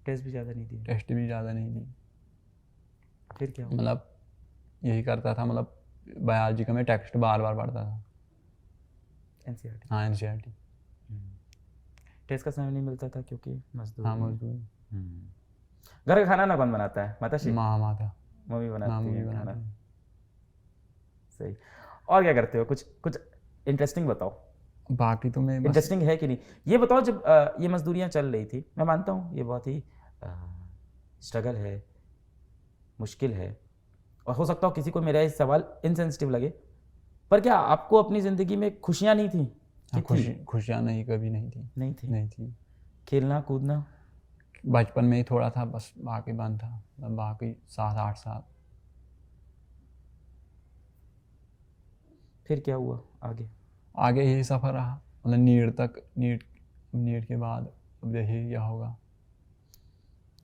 टेस्ट भी ज़्यादा नहीं दिए? टेस्ट भी ज़्यादा नहीं दी। फिर क्या हुआ? मतलब यही करता था, मतलब बायोलॉजी का मैं टेक्स्ट बार बार पढ़ता था। एनसीईआरटी? हाँ एनसीईआरटी। टेस्ट का समय नहीं मिलता था क्योंकि मजदूर? हाँ मजदूरी। घर का खाना ना कौन बनाता है? माताश्री? माता मम्मी बनाती है खाना। बनाती है। सही। और क्या करते हो? कुछ कुछ इंटरेस्टिंग बताओ। बाकी तो मैं बस इंटरेस्टिंग है कि नहीं ये बताओ। जब ये मजदूरियां चल रही थी, मैं मानता हूँ ये बहुत ही स्ट्रगल है, मुश्किल है, और हो सकता हो किसी को मेरा ये सवाल इनसेंसिटिव लगे, पर क्या आपको अपनी ज़िंदगी में खुशियाँ नहीं थी? खुशियाँ नहीं, कभी नहीं थी। नहीं थी? नहीं थी। खेलना कूदना? बचपन में ही थोड़ा था बस, बाकी बंद था, मतलब बाकी 7-8 साल। फिर क्या हुआ आगे? आगे यही सफ़र रहा, मतलब नीट तक। नीट के बाद अब देखिए क्या होगा।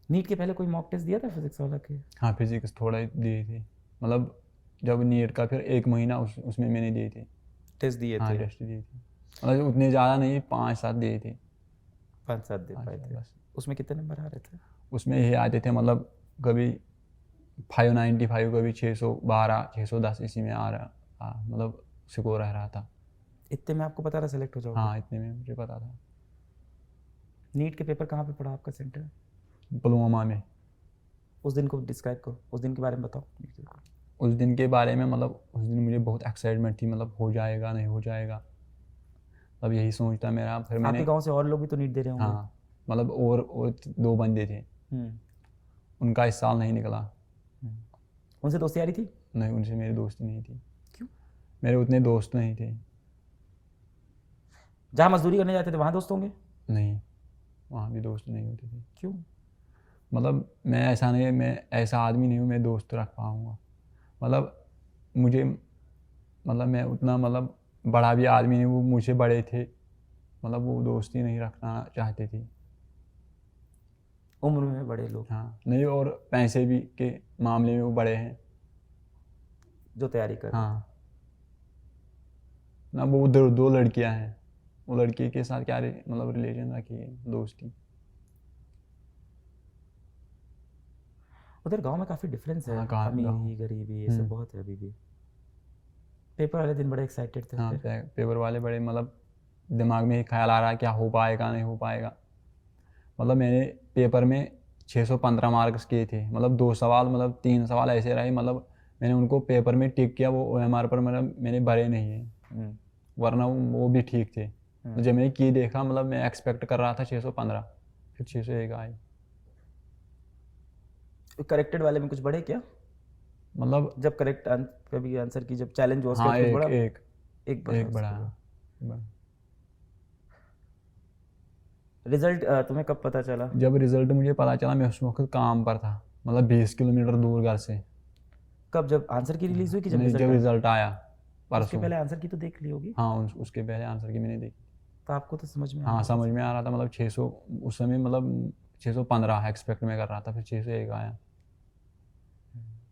नीट के पहले कोई मॉक टेस्ट दिया था फिजिक्स वाला के? हाँ फिजिक्स थोड़ा ही दिए थे, मतलब जब नीट का फिर 1 महीना उसमें मैंने दिए थे। टेस्ट दिए हाँ थे? टेस्ट दिए थे, मतलब उतने ज़्यादा नहीं, 5-7 दिए थे। 5-7 दे पाए थे? बस। उसमें कितने नंबर आ रहे थे? उसमें यही आते थे, मतलब कभी 595, कभी 612, 610 इसी में आ रहा, मतलब स्कोर रह रहा था। इतने में आपको पता था सेलेक्ट हो जाओगे? हाँ इतने में मुझे पता था। नीट के पेपर कहाँ पे पड़ा आपका सेंटर? पुलवामा में। उस दिन को डिस्क्राइब करो, उस दिन के बारे में बताओ। उस दिन के बारे में, मतलब उस दिन मुझे बहुत एक्साइटमेंट थी, मतलब हो जाएगा नहीं हो जाएगा, तब यही सोचता मेरा। फिर मैंने आपके गांव से और लोग भी तो नीट दे रहे होंगे? हाँ, मतलब और 2 बंदे थे, उनका इस साल नहीं निकला। उनसे दोस्ती यारी थी? नहीं, उनसे मेरी दोस्ती नहीं थी। क्यों? मेरे उतने दोस्त नहीं थे। जहाँ मजदूरी करने जाते थे वहाँ दोस्त होंगे? नहीं, वहाँ भी दोस्त नहीं होते थे। क्यों? मतलब मैं ऐसा आदमी नहीं हूँ मैं दोस्त रख पाऊँगा। मतलब मुझे, मतलब मैं उतना मतलब बड़ा भी आदमी नहीं, वो मुझसे बड़े थे, मतलब वो दोस्ती नहीं रखना चाहते थे। उम्र में बड़े लोग? हाँ नहीं, और पैसे भी के मामले में वो बड़े हैं जो तैयारी कर? हाँ ना, वो उधर 2 लड़कियां हैं, वो लड़की के साथ क्या मतलब रिलेशन रखी है, दोस्ती। उधर गांव में काफ़ी डिफरेंस है, हाँ अमीरी गरीबी ये सब बहुत है अभी भी। पेपर वाले दिन बड़े एक्साइटेड थे? हाँ पेपर वाले बड़े, मतलब दिमाग में ख्याल आ रहा है क्या हो पाएगा नहीं हो पाएगा। मतलब मैंने पेपर में 615 मार्क्स किए थे, मतलब 2 सवाल, मतलब 3 सवाल ऐसे रहे, मतलब मैंने उनको पेपर में टिक किया, वो OMR पर मतलब मैंने भरे नहीं है, वरना वो भी ठीक थे। तो जब मैंने की देखा, मतलब मैं एक्सपेक्ट कर रहा था 615, फिर 601 आए। करेक्टेड वाले में कुछ बढ़े क्या? मतलब जब करेक्ट कभी आंसर की जब चैलेंज हुआ उसके हाँ बाद कुछ एक बढ़ा? एक एक बढ़ा एक उसके बड़ा बाद। बड़ा। रिजल्ट तुम्हें कब पता चला? जब रिजल्ट मुझे पता चला मैं उस वक्त काम पर था, मतलब 20 किलोमीटर दूर घर से। कब, जब आंसर की रिलीज हुई कि जब नहीं, रिजल्ट जब आया? रिजल्ट आया तो उसके परसों। पहले आंसर की तो देख ली होगी। हाँ उसके पहले आंसर की मैंने देखी। तो आपको तो समझ में आ हाँ रहा समझ था। में आ रहा था, मतलब 600 उस समय, मतलब 615 एक्सपेक्ट में कर रहा था, फिर 601 आया।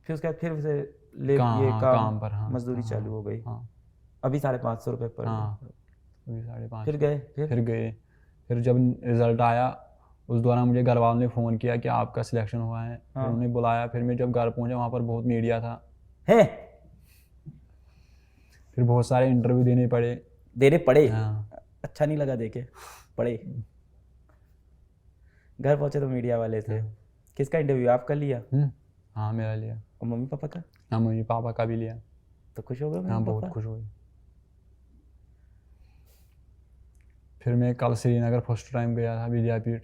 फिर उसके बाद फिर से ले कहाँ, ये हाँ काम काम पर, हाँ मजदूरी हाँ चालू हो गई। हाँ अभी 550 रुपये पर डे। हाँ। अभी 550। फिर गए फिर गए। फिर जब रिजल्ट आया उस दौरान मुझे घर वालों ने फ़ोन किया कि आपका सिलेक्शन हुआ है। फिर हाँ। उन्हें बुलाया, फिर मैं जब घर पहुंचा वहाँ पर बहुत मीडिया था। है फिर बहुत सारे इंटरव्यू देने पड़े। देने पड़े? हाँ। अच्छा नहीं लगा देके? पड़े। घर पहुंचे तो मीडिया वाले थे। किसका इंटरव्यू आप कर लिया? हाँ मेरा लिया। और मम्मी पापा का? हाँ मम्मी पापा का भी लिया। तो खुश हो गए हाँ मम्मी बहुत पापा? खुश हुए। फिर मैं कल श्रीनगर फर्स्ट टाइम गया था विद्यापीठ।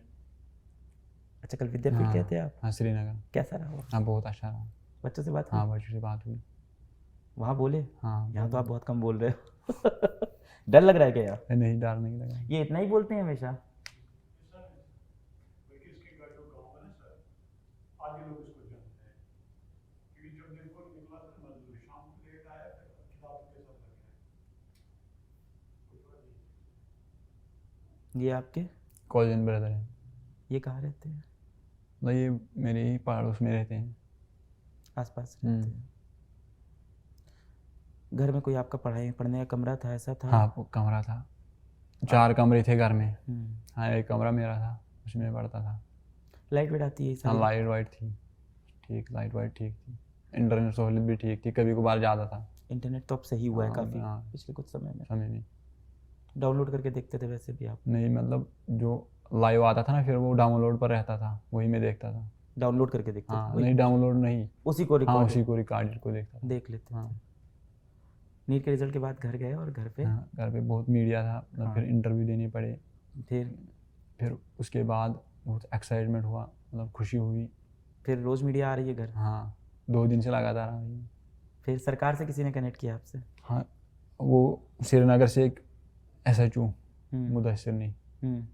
अच्छा, कल विद्यापीठ गए थे आप? हाँ श्रीनगर। कैसा रहा वो? हाँ बहुत अच्छा रहा। बच्चों से बात हुई? हाँ बच्चों से बात हुई। वहाँ बोले? हाँ यहाँ तो आप बहुत कम बोल रहे हो। डर लग रहा है क्या यार? नहीं, डर नहीं लगा। ये इतना ही बोलते हैं हमेशा? ये आपके कॉलेज ब्रदर है। ये कहाँ रहते हैं? मतलब ये मेरे ही पड़ोस में रहते हैं। आसपास रहते हैं? घर में कोई आपका पढ़ाई पढ़ने का कमरा था, ऐसा था? हाँ वो कमरा था, 4 कमरे थे घर में। हम्म। हाँ एक कमरा मेरा था, उसमें पढ़ता था। लाइट वेट आती है हाँ सारी? लाइट वाइट थी ठीक, लाइट वाइट ठीक थी। इंटरनेट सहूलियत भी ठीक थी, कभी कभार ज़्यादा था। इंटरनेट तो अब सही हुआ है काफ़ी हाँ पिछले कुछ समय में। समय में। डाउनलोड करके देखते थे वैसे भी आप? नहीं मतलब जो लाइव आता था ना फिर वो डाउनलोड पर रहता था, वही मैं देखता था। डाउनलोड करके देखते थे? हाँ वही नहीं डाउनलोड नहीं, उसी को हाँ रिकॉर्ड उसी को रिकॉर्डेड को देखता था। देख लेते हाँ थे? नीट के रिजल्ट के बाद घर गए और घर पे हाँ घर पे बहुत मीडिया था, मतलब फिर इंटरव्यू देने पड़े। फिर उसके बाद बहुत एक्साइटमेंट हुआ, मतलब खुशी हुई। फिर रोज मीडिया आ रही है घर? हाँ 2 दिन से लगातार आ रही है। फिर सरकार से किसी ने कनेक्ट किया आपसे? हाँ वो श्रीनगर से एक SHO मुदस्सिर ने,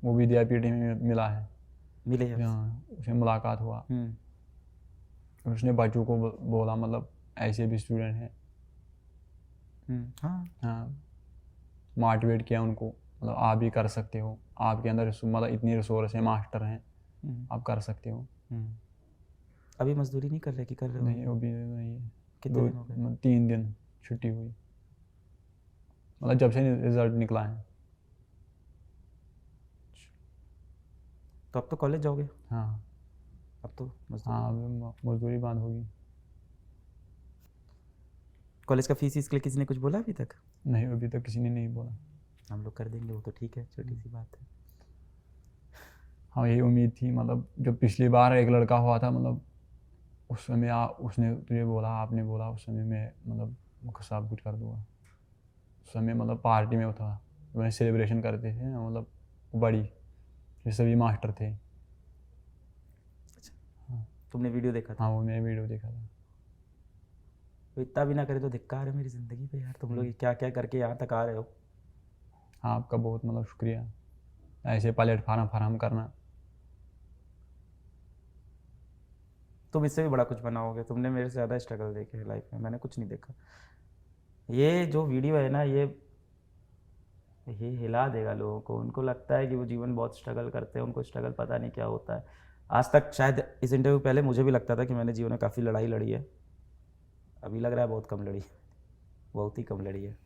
वो विद्यापीठ में मिला है। मिले आपसे? हाँ उससे मुलाकात हुआ। उसने बच्चों को बोला, मतलब ऐसे भी स्टूडेंट हैं। हाँ हाँ मोटिवेट किया उनको, मतलब आप भी कर सकते हो, आपके अंदर मतलब इतनी रिसोर्स है, मास्टर हैं, आप कर सकते हो। अभी मजदूरी नहीं कर रहे कि कर रहे हो? नहीं अभी नहीं है। कितने दिन हो गए? 3 दिन छुट्टी हुई, मतलब जब से रिजल्ट निकला है। तो अब तो कॉलेज जाओगे? हाँ अब तो मजदूरी? हाँ अब मजदूरी बंद होगी। कॉलेज का फीस इसके लिए किसी ने कुछ बोला अभी तक? नहीं अभी तक किसी ने नहीं बोला। हम लोग कर देंगे वो तो ठीक है, छोटी सी बात है। हाँ यही उम्मीद थी, मतलब जब पिछली बार एक लड़का हुआ था, मतलब उस समय उसने तुझे बोला, आपने बोला उस समय मैं मतलब सब कुछ कर दूंगा। उस समय मतलब पार्टी में था, मैंने सेलिब्रेशन करते थे ना, मतलब बड़ी, ये सभी मास्टर थे। अच्छा तुमने वीडियो देखा था? हाँ वो मैंने वीडियो देखा था। तो इतना भी ना करे तो धिक्कार है मेरी ज़िंदगी पे यार, तुम लोग क्या क्या करके यहाँ तक आ रहे हो। हाँ आपका बहुत मतलब शुक्रिया, ऐसे प्लेटफार्म फराहम करना। तुम इससे भी बड़ा कुछ बनाओगे, तुमने मेरे से ज़्यादा स्ट्रगल देखे है लाइफ में, मैंने कुछ नहीं देखा। ये जो वीडियो है ना ये हिला देगा लोगों को, उनको लगता है कि वो जीवन बहुत स्ट्रगल करते हैं, उनको स्ट्रगल पता नहीं क्या होता है। आज तक शायद इस इंटरव्यू पहले मुझे भी लगता था कि मैंने जीवन में काफ़ी लड़ाई लड़ी है, अभी लग रहा है बहुत कम लड़ी है, बहुत ही कम लड़ी है।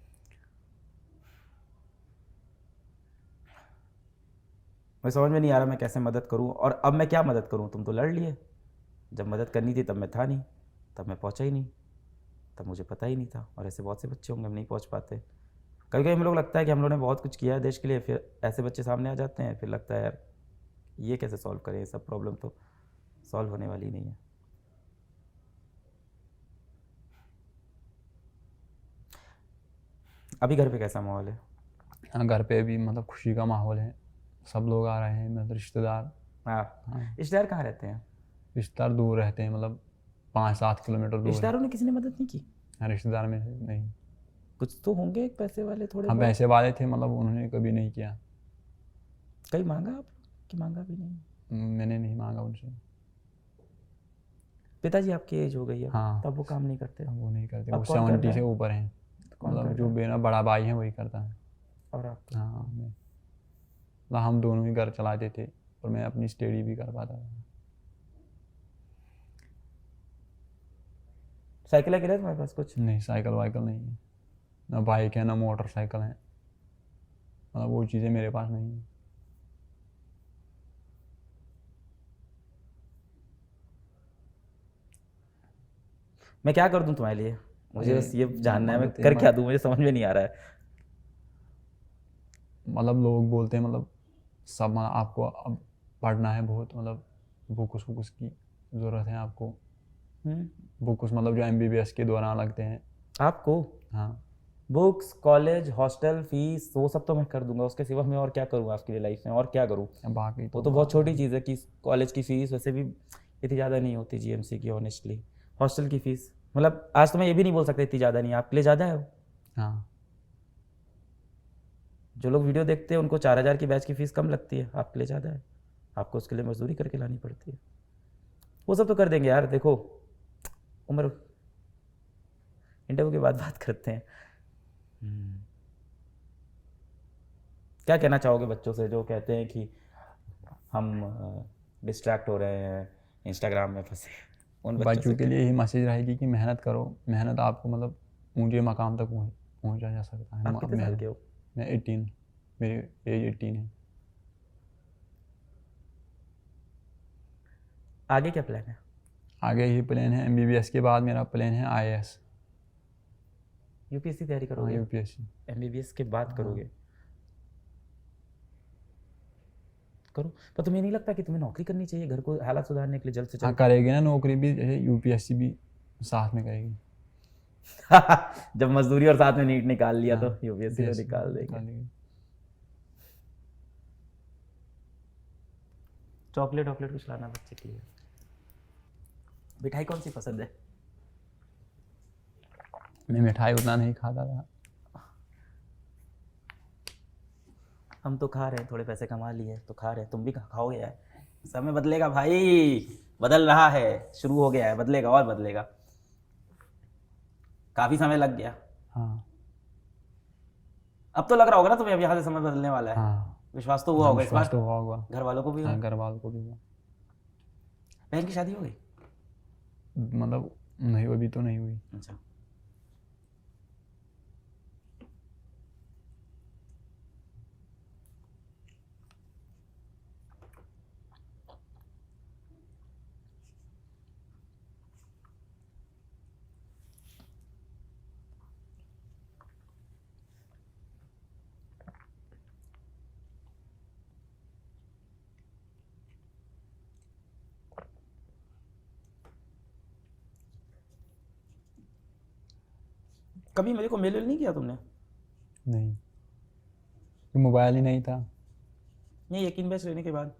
मैं समझ में नहीं आ रहा मैं कैसे मदद करूं, और अब मैं क्या मदद करूं। तुम तो लड़ लिए, जब मदद करनी थी तब मैं था नहीं, तब मैं पहुंचा ही नहीं, तब मुझे पता ही नहीं था। और ऐसे बहुत से बच्चे होंगे हम नहीं पहुंच पाते। कभी कभी हम लोग लगता है कि हम लोगों ने बहुत कुछ किया है देश के लिए, फिर ऐसे बच्चे सामने आ जाते हैं, फिर लगता है यार ये कैसे सॉल्व करें, ये सब प्रॉब्लम तो सॉल्व होने वाली नहीं है। अभी घर पे कैसा माहौल है? हाँ घर पे भी मतलब खुशी का माहौल है, सब लोग आ रहे हैं, मतलब रिश्तेदार हाँ, हाँ। रिश्तेदार कहाँ रहते हैं? रिश्तेदार दूर रहते हैं, मतलब 5-7 किलोमीटर दूर है। रिश्तेदारों ने किसी ने मदद नहीं की? हाँ, रिश्तेदार में से नहीं। कुछ तो होंगे एक पैसे वाले थोड़े हम बहुत। पैसे वाले थे, मतलब उन्होंने कभी नहीं किया। कहीं मांगा आप कि मांगा भी नहीं? मैंने नहीं मांगा उनसे। पिताजी आपकी एज हो गई है, हाँ। तब वो काम नहीं करते? अब वो नहीं करते, अब वो कौन कर 70 रहा से है? ऊपर हैं। कौन मतलब कर जो रहा है? मेरा बड़ा भाई है वही करता है। और आप? हाँ, मतलब हम दोनों ही घर चलाते थे और मैं अपनी स्टडी भी कर पाता था। साइकिल है तुम्हारे पास कुछ? नहीं, साइकिल वाइकिल नहीं है, ना बाइक है ना मोटरसाइकिल है, मतलब वो चीज़ें मेरे पास नहीं है। मैं क्या कर दूं तुम्हारे लिए? मुझे बस ये जानना है, मैं मदद कर क्या दूं, मुझे समझ में नहीं आ रहा है। मतलब लोग बोलते हैं, मतलब सब, मतलब आपको अब पढ़ना है बहुत, मतलब बुक्स वुक्स की ज़रूरत है आपको। बुक्स मतलब जो MBBS के दौरान लगते हैं। आपको हाँ। बुक्स, कॉलेज, हॉस्टल फीस, वो सब तो मैं कर दूंगा। उसके सिवा मैं और क्या करूँगा आपके लिए लाइफ में, और क्या करूँ? बाकी वो तो तो बहुत छोटी चीज़ है कि कॉलेज की फ़ीस वैसे भी इतनी ज़्यादा नहीं होती GMC की, ऑनेस्टली। हॉस्टल की फ़ीस मतलब आज तो मैं ये भी नहीं बोल सकता इतनी ज़्यादा नहीं है, आपके लिए ज़्यादा है वो। हाँ। जो लोग वीडियो देखते हैं उनको 4,000 की बैच की फ़ीस कम लगती है, आपके लिए ज़्यादा है। आपको उसके लिए मजदूरी करके लानी पड़ती है। वो सब तो कर देंगे यार। देखो उम्र, इंटरव्यू के बाद बात करते हैं। क्या कहना चाहोगे बच्चों से जो कहते हैं कि हम डिस्ट्रैक्ट हो रहे हैं, इंस्टाग्राम में फंसे? उन बच्चों बच्चों से के लिए यही मैसेज रहेगी कि मेहनत करो, मेहनत आपको मतलब ऊंचे मकाम तक पहुंचा जा सकता है। आप कितने साल के हो? मैं 18, मेरी एज 18 है। आगे क्या प्लान है? आगे ही प्लान है, MBBS के बाद मेरा प्लान है IAS। UPSC तैयारी हाँ, करोगे? UPSC। MBBS के बाद करोगे? करो, पर तुम्हें नहीं लगता कि तुम्हें नौकरी करनी चाहिए घर को हालात सुधारने के लिए जल्द से हाँ, जल्द? करेगी ना नौकरी भी, जैसे UPSC भी साथ में करेगी। जब मजदूरी और साथ में नीट निकाल लिया तो हाँ, UPSC तो निकाल देंगे। निकालेगी। चॉकलेट वॉकलेट कुछ लाना बच्चे के लिए। मिठाई कौन सी पसंद है? मैं मिठाई उतना नहीं खाता था। हम तो खा रहे हैं, थोड़े पैसे कमा लिए तो खा रहे हैं, तुम भी खाओगे यार। समय बदलेगा भाई, बदल रहा है, शुरू हो गया है, बदलेगा और बदलेगा। काफी समय लग गया। हाँ। अब तो लग रहा होगा ना तुम्हें अब यहाँ से समय बदलने वाला है? हाँ, विश्वास तो हुआ होगा इस विश्वास बार? तो हुआ होगा। घर वालों को भी हुआ? हाँ, घर वालों को भी हुआ। बहन की शादी हो गई? मतलब नहीं, अभी तो नहीं हुई। अच्छा। कभी मेरे को मेल नहीं किया तुमने? नहीं, तो मोबाइल ही नहीं था। ये यकीन बैच लेने के बाद?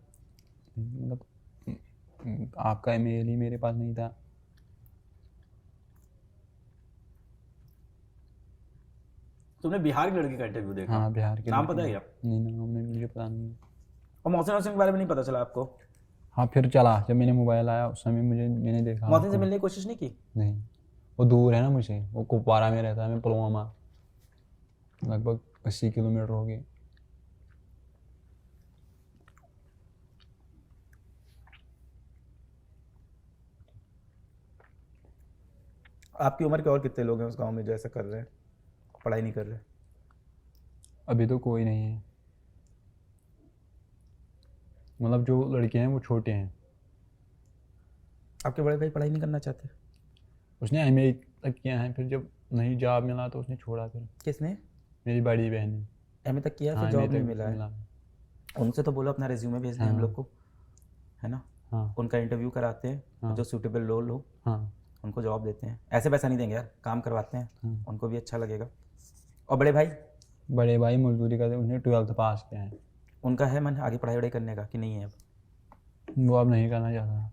मतलब आपका ईमेल ही मेरे पास नहीं था। तुमने बिहार की लड़की का इंटरव्यू देखा? हाँ, बिहार के नाम लड़के पता है ने। क्या? नहीं, नाम नहीं, मुझे पता नहीं। और मोहसिन वोहसिन के बारे में नहीं पता चला आपको? हाँ, फिर चला जब मैंने मोबाइल आया उस समय मैंने देखा मोहसिन से उसको। मिलने की कोशिश नहीं की? नहीं, वो दूर है ना मुझे, वो कुपवारा में रहता है, मैं पुलवामा, लगभग 80 किलोमीटर हो गए। आपकी उम्र के और कितने लोग हैं उस गांव में जो ऐसा कर रहे हैं, पढ़ाई नहीं कर रहे? अभी तो कोई नहीं है, मतलब जो लड़के हैं वो छोटे हैं। आपके बड़े भाई पढ़ाई नहीं करना चाहते? उसने MA तक किया है, फिर जब नहीं जॉब मिला तो उसने छोड़ा। फिर किसने? मेरी बड़ी बहन ने। MA तक किया, हाँ, फिर जॉब MA नहीं तक मिला है? मिला। उनसे तो बोलो अपना रिज्यूमे भेज दें हम हाँ। लोग को, है ना? हाँ। उनका इंटरव्यू कराते हैं, हाँ। जो सूटेबल रोल हो हाँ। उनको जॉब देते हैं। ऐसे पैसा नहीं देंगे यार, काम करवाते हैं, हाँ। उनको भी अच्छा लगेगा। और बड़े भाई? बड़े भाई मजदूरी करते, उन्हें 12th पास किया है। उनका है मन आगे पढ़ाई वढ़ाई करने का कि नहीं है अब? वो अब नहीं करना चाहता।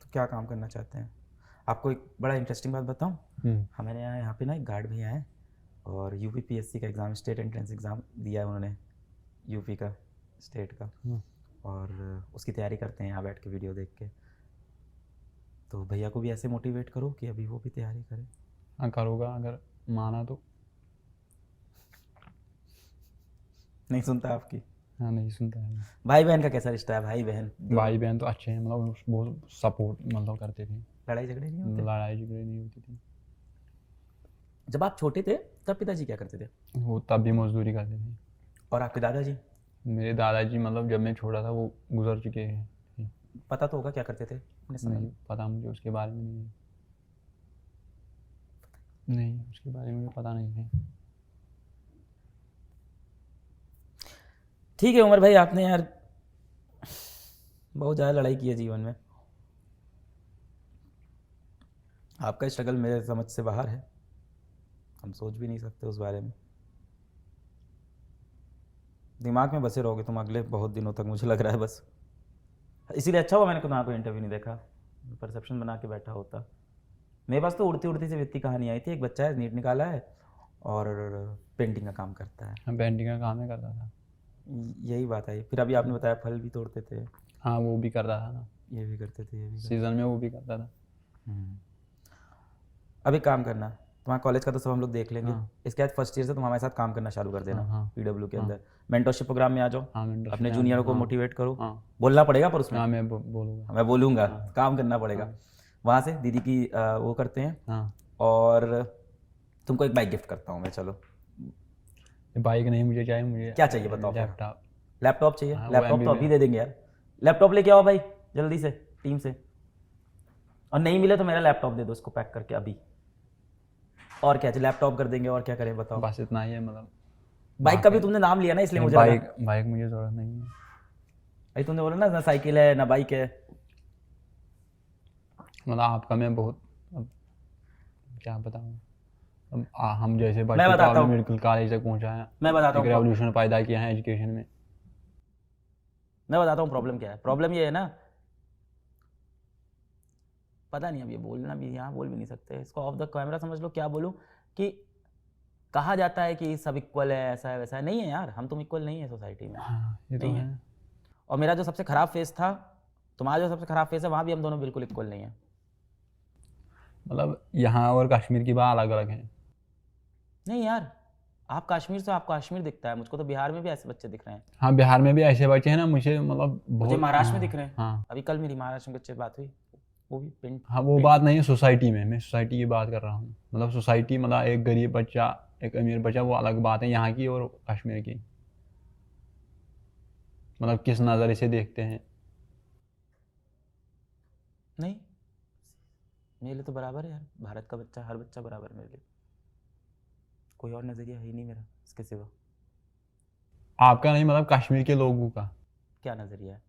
तो क्या काम करना चाहते हैं? आपको एक बड़ा इंटरेस्टिंग बात बताऊं, हमारे यहाँ पे ना एक गार्ड भैया हैं और यूपीपीएससी का एग्ज़ाम, स्टेट एंट्रेंस एग्ज़ाम दिया है उन्होंने, यूपी का, स्टेट का, और उसकी तैयारी करते हैं यहाँ बैठ के वीडियो देख के। तो भैया को भी ऐसे मोटिवेट करो कि अभी वो भी तैयारी करें। हाँ करूँगा अगर माना तो। नहीं सुनता आपकी? हाँ नहीं सुनता है। भाई बहन का कैसा रिश्ता है? भाई बहन भाई बहन तो अच्छे हैं, मतलब बहुत सपोर्ट मतलब करते थे। लड़ाई झगड़े नहीं होते? लड़ाई झगड़े नहीं होती थी। जब आप छोटे थे तब पिताजी क्या करते थे? वो तब भी मजदूरी करते थे। और आपके दादाजी? मेरे दादाजी मतलब जब मैं छोटा था वो गुजर चुके हैं। पता तो होगा क्या करते थे अपने समय नहीं में? पता मुझे उसके बारे में नहीं है। नहीं उसके बारे में मुझे पता नहीं है। ठीक है उमर भाई, आपने यार बहुत ज़्यादा लड़ाई की है जीवन में। आपका स्ट्रगल मेरे समझ से बाहर है, हम सोच भी नहीं सकते उस बारे में। दिमाग में बसे रहोगे तुम अगले बहुत दिनों तक, मुझे लग रहा है बस। इसीलिए अच्छा हुआ मैंने तुम्हारा कोई इंटरव्यू नहीं देखा, परसेप्शन बना के बैठा होता। मेरे पास तो उड़ती उड़ती सी वित्ती कहानी आई थी। एक बच्चा है, नीट निकाला है और पेंटिंग का काम करता है। हाँ पेंटिंग का काम ही करता था। यही बात आई। फिर अभी आपने बताया फल भी तोड़ते थे। हाँ वो भी करता था ना, ये भी करते थे, ये भी करते सीजन में वो भी करता था। थे। अभी काम करना, तुम्हारा कॉलेज का तो सब हम लोग देख लेंगे। हाँ। इसके बाद फर्स्ट ईयर से तुम हमारे साथ काम करना चालू कर देना। हाँ। पीडब्ल्यू के अंदर मेंटरशिप प्रोग्राम में आ जाओ। हाँ mentorship अपने में जूनियरों को हाँ। मोटिवेट करो। हाँ। बोलना पड़ेगा पर उसमें। हाँ मैं बोलूँगा। मैं बोलूँगा, काम करना पड़ेगा। वहाँ से दीदी की वो करते हैं। हाँ और तुमको एक बाइक गिफ्ट करता हूँ मैं। चलो बाइक नहीं मुझे चाहिए, मुझे क्या चाहिए बताओ? लैपटॉप। लैपटॉप चाहिए? हाँ, वो लैपटॉप तो MBA अभी दे देंगे यार। लैपटॉप लेके आओ भाई जल्दी से टीम से। और नहीं मिले तो मेरा लैपटॉप दे दो इसको पैक करके अभी। और क्या चाहिए? लैपटॉप कर देंगे, और क्या करें बताओ? बस इतना ही है मतलब। बाइक का भी तुमने नाम लिया ना, इसलिए मुझे लगा। बाइक मुझे ज़रूरत नहीं है भाई तुमने बोला ना साइकिल है ना बाइक है। मतलब आपका मैं बहुत अब क्या बताऊँ। अब हम जैसे मैं बच्चे को बताता आपने हूँ। मेडिकल कॉलेज तक पहुँचाया, मैं बताता एक हूँ रेवोल्यूशन पैदा किया है एजुकेशन में। प्रॉब्लम क्या है। प्रॉब्लम ये है ना, पता नहीं अब ये बोलना भी यहाँ बोल भी नहीं सकते इसको, ऑफ द कैमरा समझ लो क्या बोलूँ, कि कहा जाता है कि सब इक्वल है, ऐसा है वैसा है। नहीं है यार, हम तुम इक्वल नहीं है सोसाइटी में। हाँ ये तो नहीं है। और मेरा जो सबसे खराब फेस था, तुम्हारा जो सबसे खराब फेस है, वहाँ भी हम दोनों बिल्कुल इक्वल नहीं है। मतलब यहाँ और कश्मीर की बात अलग अलग है। नहीं यार, आप कश्मीर से, आपको कश्मीर दिखता है, मुझको तो बिहार में भी ऐसे बच्चे दिख रहे हैं। हाँ बिहार में भी ऐसे बच्चे हैं ना, मुझे मतलब मुझे बहुत महाराष्ट्र में हाँ, दिख रहे हैं। हाँ अभी कल मेरी महाराष्ट्र में बच्चे से बात हुई, वो भी पेंट। हाँ वो बात नहीं है सोसाइटी में, मैं सोसाइटी की बात कर रहा हूँ। मतलब सोसाइटी मतलब एक गरीब बच्चा एक अमीर बच्चा वो अलग बात है, यहाँ की और कश्मीर की। मतलब किस नज़रिए से देखते हैं। नहीं, मेरे लिए तो बराबर है यार, भारत का बच्चा, हर बच्चा बराबर है मेरे लिए। कोई और नज़रिया है ही नहीं मेरा इसके सिवा। आपका नहीं, मतलब कश्मीर के लोगों का क्या नज़रिया है?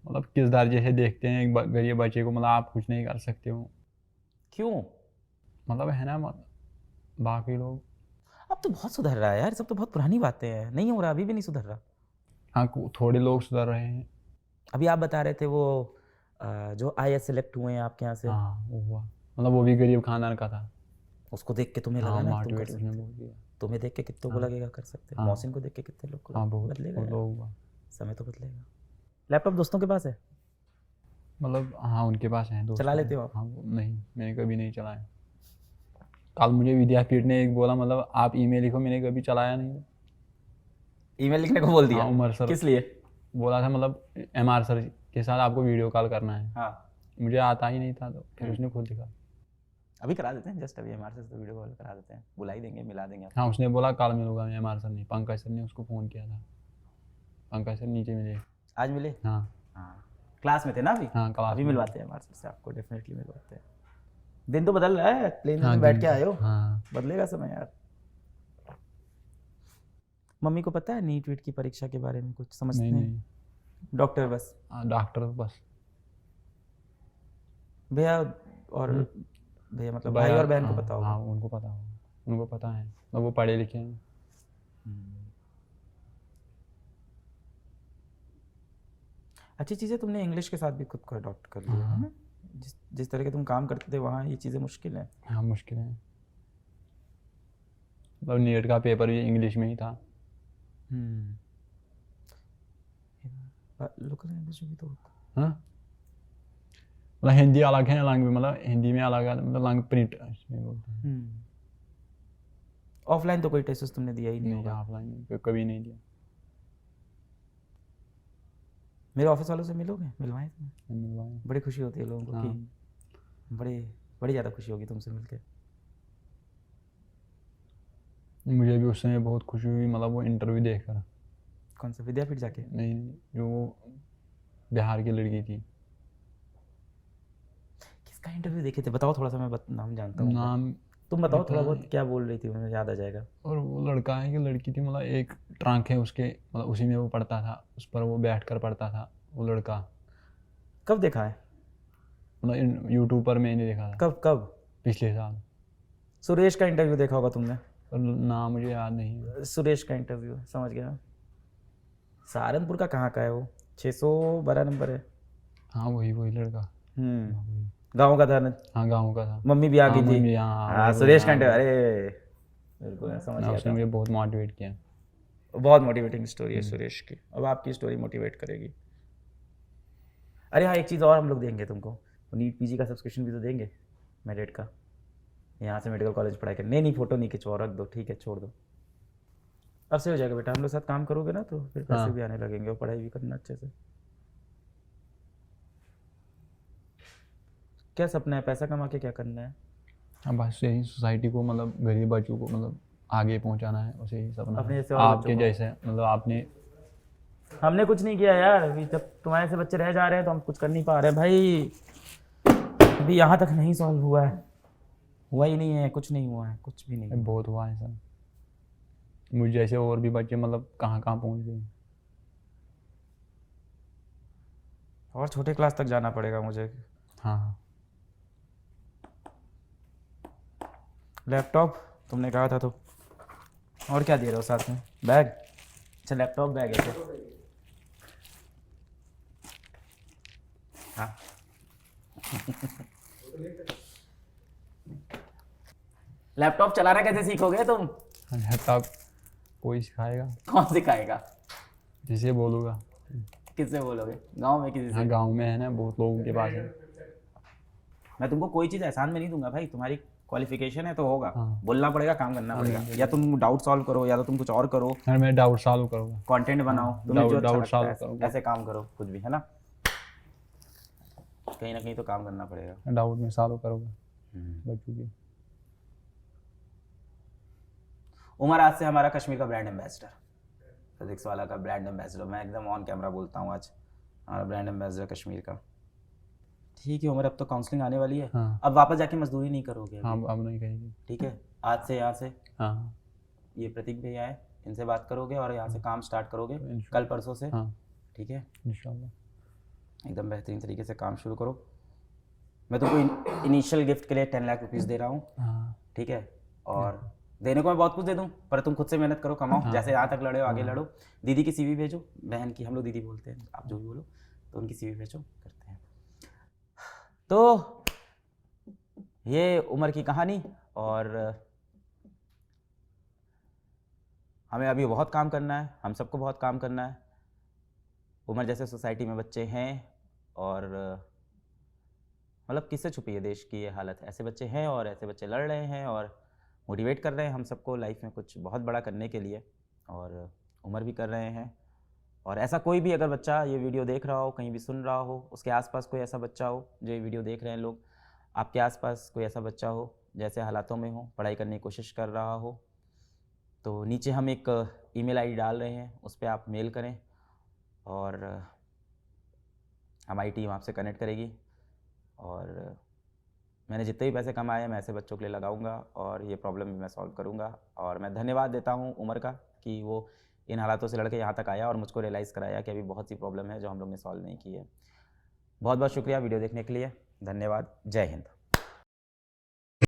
मतलब किस दर्जे से देखते हैं एक गरीब बच्चे को, मतलब आप कुछ नहीं कर सकते हो। क्यों? मतलब है ना, मतलब बाकी लोग। अब तो बहुत सुधर रहा है यार, सब तो बहुत पुरानी बातें हैं। नहीं हो रहा, अभी भी नहीं सुधर रहा। हाँ थोड़े लोग सुधर रहे हैं। अभी आप बता रहे थे वो जो IAS सेलेक्ट हुए हैं आपके यहाँ से, हाँ वो हुआ, मतलब वो भी गरीब खानदान का था। उसको देख के तुम्हें हाँ लगा ना तुम कर मोटिवेट उसने सकते? बोल दिया। तुम्हें देख के कितनों को लगेगा कर सकते? हाँ। मौसिन को देख के कितने लोग को हाँ बहुत बदलेगा यार। लोग हुआ। समय तो बदलेगा। लैपटॉप दोस्तों के पास है? मतलब हाँ उनके पास है दोस्त। चला लेते हो आप? हाँ नहीं मैंने कभी नहीं चलाया। कल मुझे विद्यापीठ ने एक बोला, मतलब आप ईमेल लिखो, मैंने कभी चलाया नहीं। ईमेल लिखने को बोल दिया? हाँ उमर सर किस लिए? बोला था, मतलब MR सर के साथ आपको वीडियो कॉल करना है। हाँ, मुझे आता ही नहीं था, तो फिर उसने खुद लिखा। अभी करा देते हैं, जस्ट अभी हमारे से वीडियो कॉल करा देते हैं, बुला ही देंगे, मिला देंगे। हाँ उसने बोला कल मिलूंगा मैं, MR सर ने, पंकज सर ने उसको फ़ोन किया था। पंकज सर नीचे मिले। आज मिले? हाँ हाँ, क्लास में थे ना अभी? हाँ क्लास अभी में। मिलवाते हैं हमारे से, आपको डेफिनेटली मिलवाते हैं। दिन तो बदल रहा है, प्लेन हाँ में बैठ के आए हो, हाँ बदलेगा समय यार। मम्मी को पता है नीट वीट की परीक्षा के बारे में कुछ समझते नहीं हैं? नहीं डॉक्टर बस? डॉक्टर बस। भैया और भैया मतलब भाई और बहन को पता होगा? हाँ उनको पता होगा, उनको पता है, मतलब वो पढ़े लिखे हैं। अच्छी चीज़ है तुमने इंग्लिश के साथ भी खुद को अडॉप्ट कर लिया है ना। जिस तरह के तुम काम करते थे वहाँ ये चीज़ें मुश्किल है। हाँ मुश्किल है, मतलब नीट का पेपर भी इंग्लिश में ही था। लोकल लैंग्वेज में भी तो होता हाँ मतलब हिंदी अलग है, लैंग्वेज मतलब हिंदी में अलग है, मतलब लैंग्वेज प्रिंट इसमें बोलते हैं। है। ऑफलाइन तो कोई टेस्ट तुमने दिया ही नहीं नहीं होगा। ऑफलाइन कभी नहीं दिया। मेरे ऑफिस वालों से मिलोगे, मिलवाएं तुम्हें, मिलवाए। बड़ी खुशी होती है लोगों को हाँ। कि बड़ी ज़्यादा खुशी होगी तुमसे मिलके। मुझे भी उस समय बहुत खुशी हुई, मतलब वो इंटरव्यू देखकर। कौन सा, विद्यापीठ जाके? नहीं जो बिहार की लड़की थी। किसका इंटरव्यू देखे थे बताओ थोड़ा सा, मैं नाम जानता हूँ। नाम तुम बताओ थोड़ा पता बहुत नहीं। क्या बोल रही थी, मुझे याद आ जाएगा। और वो लड़का है कि लड़की थी, मतलब एक ट्रंक है उसके, मतलब उसी में वो पढ़ता था, उस पर वो बैठ कर पढ़ता था वो लड़का। कब देखा है? मतलब यूट्यूब पर मैंने देखा था कब कब? पिछले साल। सुरेश का इंटरव्यू देखा होगा तुमने। पर नाम मुझे याद नहीं है। सुरेश का इंटरव्यू, समझ गया। सहारनपुर का कहाँ का है वो? 612 नंबर है। हाँ वही वही लड़का। गाँव का था ना? हाँ गाँव का था। मम्मी भी आ गई हाँ थी। मम्मी, हाँ हाँ वही सुरेश वही, का हाँ, इंटरव्यू, वही। अरे बिल्कुल समझ ना, गया उसने था। मुझे बहुत मोटिवेट किया। बहुत मोटिवेटिंग स्टोरी है सुरेश की। अब आपकी स्टोरी मोटिवेट करेगी। अरे हाँ, एक चीज़ और हम लोग देंगे तुमको, नीट पीजी का सब्सक्रिप्शन भी तो देंगे, मेरिट का। यहाँ से मेडिकल कॉलेज पढ़ाई कर, नहीं फोटो नहीं खिंचवाओ, रख दो, ठीक है छोड़ दो। अब से हो जाएगा बेटा, हम लोग साथ काम करोगे ना तो फिर पैसे हाँ। भी आने लगेंगे और पढ़ाई भी करना अच्छे से। क्या सपना है, पैसा कमा के क्या करना है? हाँ बस यही सोसाइटी को, मतलब गरीब बच्चों को मतलब आगे पहुंचाना है, उसे ही सपना अपने है। जैसे और बच्चों आपके को। जैसे मतलब आपने। हमने कुछ नहीं किया यार, अभी जब तुम्हारे से बच्चे रह जा रहे हैं तो हम कुछ कर नहीं पा रहे भाई। अभी यहाँ तक नहीं सॉल्व हुआ है, हुआ ही नहीं है, कुछ नहीं हुआ है, कुछ भी नहीं। बहुत हुआ है सर, मुझ जैसे और भी बच्चे मतलब कहाँ कहाँ पहुँच गए। और छोटे क्लास तक जाना पड़ेगा मुझे। हाँ लैपटॉप तुमने कहा था तो, और क्या दे रहे हो साथ में? बैग? अच्छा लैपटॉप बैग है क्या? हाँ लैपटॉप चलाना कैसे सीखोगे तुम? लैपटॉप कोई सिखाएगा, कौन सिखाएगा? जिसे बोलूँगा। किससे बोलोगे? गांव में किसी से? हाँ गांव में है ना, बहुत लोगों के पास है। मैं तुमको कोई चीज़ एहसान में नहीं दूंगा भाई, तुम्हारी क्वालिफिकेशन है तो होगा। हाँ। बोलना पड़ेगा, काम करना पड़ेगा, या तुम डाउट सॉल्व करो या तो तुम कुछ और करो, यार मैं डाउट सॉल्व करूँगा। कंटेंट बनाओ, तुम्हें जो अच्छा डाउट लगता सॉल्व है करूँगा। ऐसे काम करो, कुछ भी है ना, कहीं ना कहीं तो काम करना पड़ेगा। डाउट में सॉल्व करूँगा बच्चों की। उमर आज से हमारा कश्मीर का ब्रांड एम्बेसडर, फिजिक्स वाला का ब्रांड एम्बेसडर। मैं एकदम ऑन कैमरा बोलता हूँ, आज हमारा ब्रांड एम्बेसडर कश्मीर का। ठीक है उमर, अब तो काउंसलिंग आने वाली है। हाँ। अब वापस जाके मजदूरी नहीं करोगे अभी? हाँ अब नहीं कहेंगे। ठीक है, आज से यहाँ से हाँ ये प्रतीक भैया है, इनसे बात करोगे और यहाँ से काम स्टार्ट करोगे कल परसों से। हाँ ठीक है, इंशाल्लाह एकदम बेहतरीन तरीके से काम शुरू करो। मैं तुमको इनिशियल गिफ्ट के लिए 10 लाख रुपीज़ दे रहा हूँ। हाँ ठीक है, और देने को मैं बहुत कुछ दे दूँ, पर तुम खुद से मेहनत करो, कमाओ। जैसे यहाँ तक लड़े हो आगे लड़ो। दीदी की सीवी भेजो, बहन की, हम लोग दीदी बोलते हैं, आप जो भी बोलो, तो उनकी सीवी भेजो, करते हैं। तो ये उमर की कहानी, और हमें अभी बहुत काम करना है, हम सबको बहुत काम करना है। उमर जैसे सोसाइटी में बच्चे हैं, और मतलब किससे छुपी है देश की ये हालत, ऐसे बच्चे हैं और ऐसे बच्चे लड़ रहे हैं और मोटिवेट कर रहे हैं हम सबको लाइफ में कुछ बहुत बड़ा करने के लिए, और उमर भी कर रहे हैं। और ऐसा कोई भी अगर बच्चा ये वीडियो देख रहा हो, कहीं भी सुन रहा हो, उसके आसपास कोई ऐसा बच्चा हो जो ये वीडियो देख रहे हैं लोग, आपके आसपास कोई ऐसा बच्चा हो जैसे हालातों में हो, पढ़ाई करने की कोशिश कर रहा हो, तो नीचे हम एक ईमेल आईडी डाल रहे हैं, उस पर आप मेल करें और हमारी टीम आपसे कनेक्ट करेगी। और मैंने जितने भी पैसे कमाए मैं ऐसे बच्चों के लिए लगाऊंगा और ये प्रॉब्लम भी मैं सॉल्व करूंगा। और मैं धन्यवाद देता हूं उमर का कि वो इन हालातों से लड़के यहाँ तक आया और मुझको रियलाइज़ कराया कि अभी बहुत सी प्रॉब्लम है जो हम लोग ने सॉल्व नहीं की है। बहुत बहुत शुक्रिया वीडियो देखने के लिए, धन्यवाद, जय हिंद।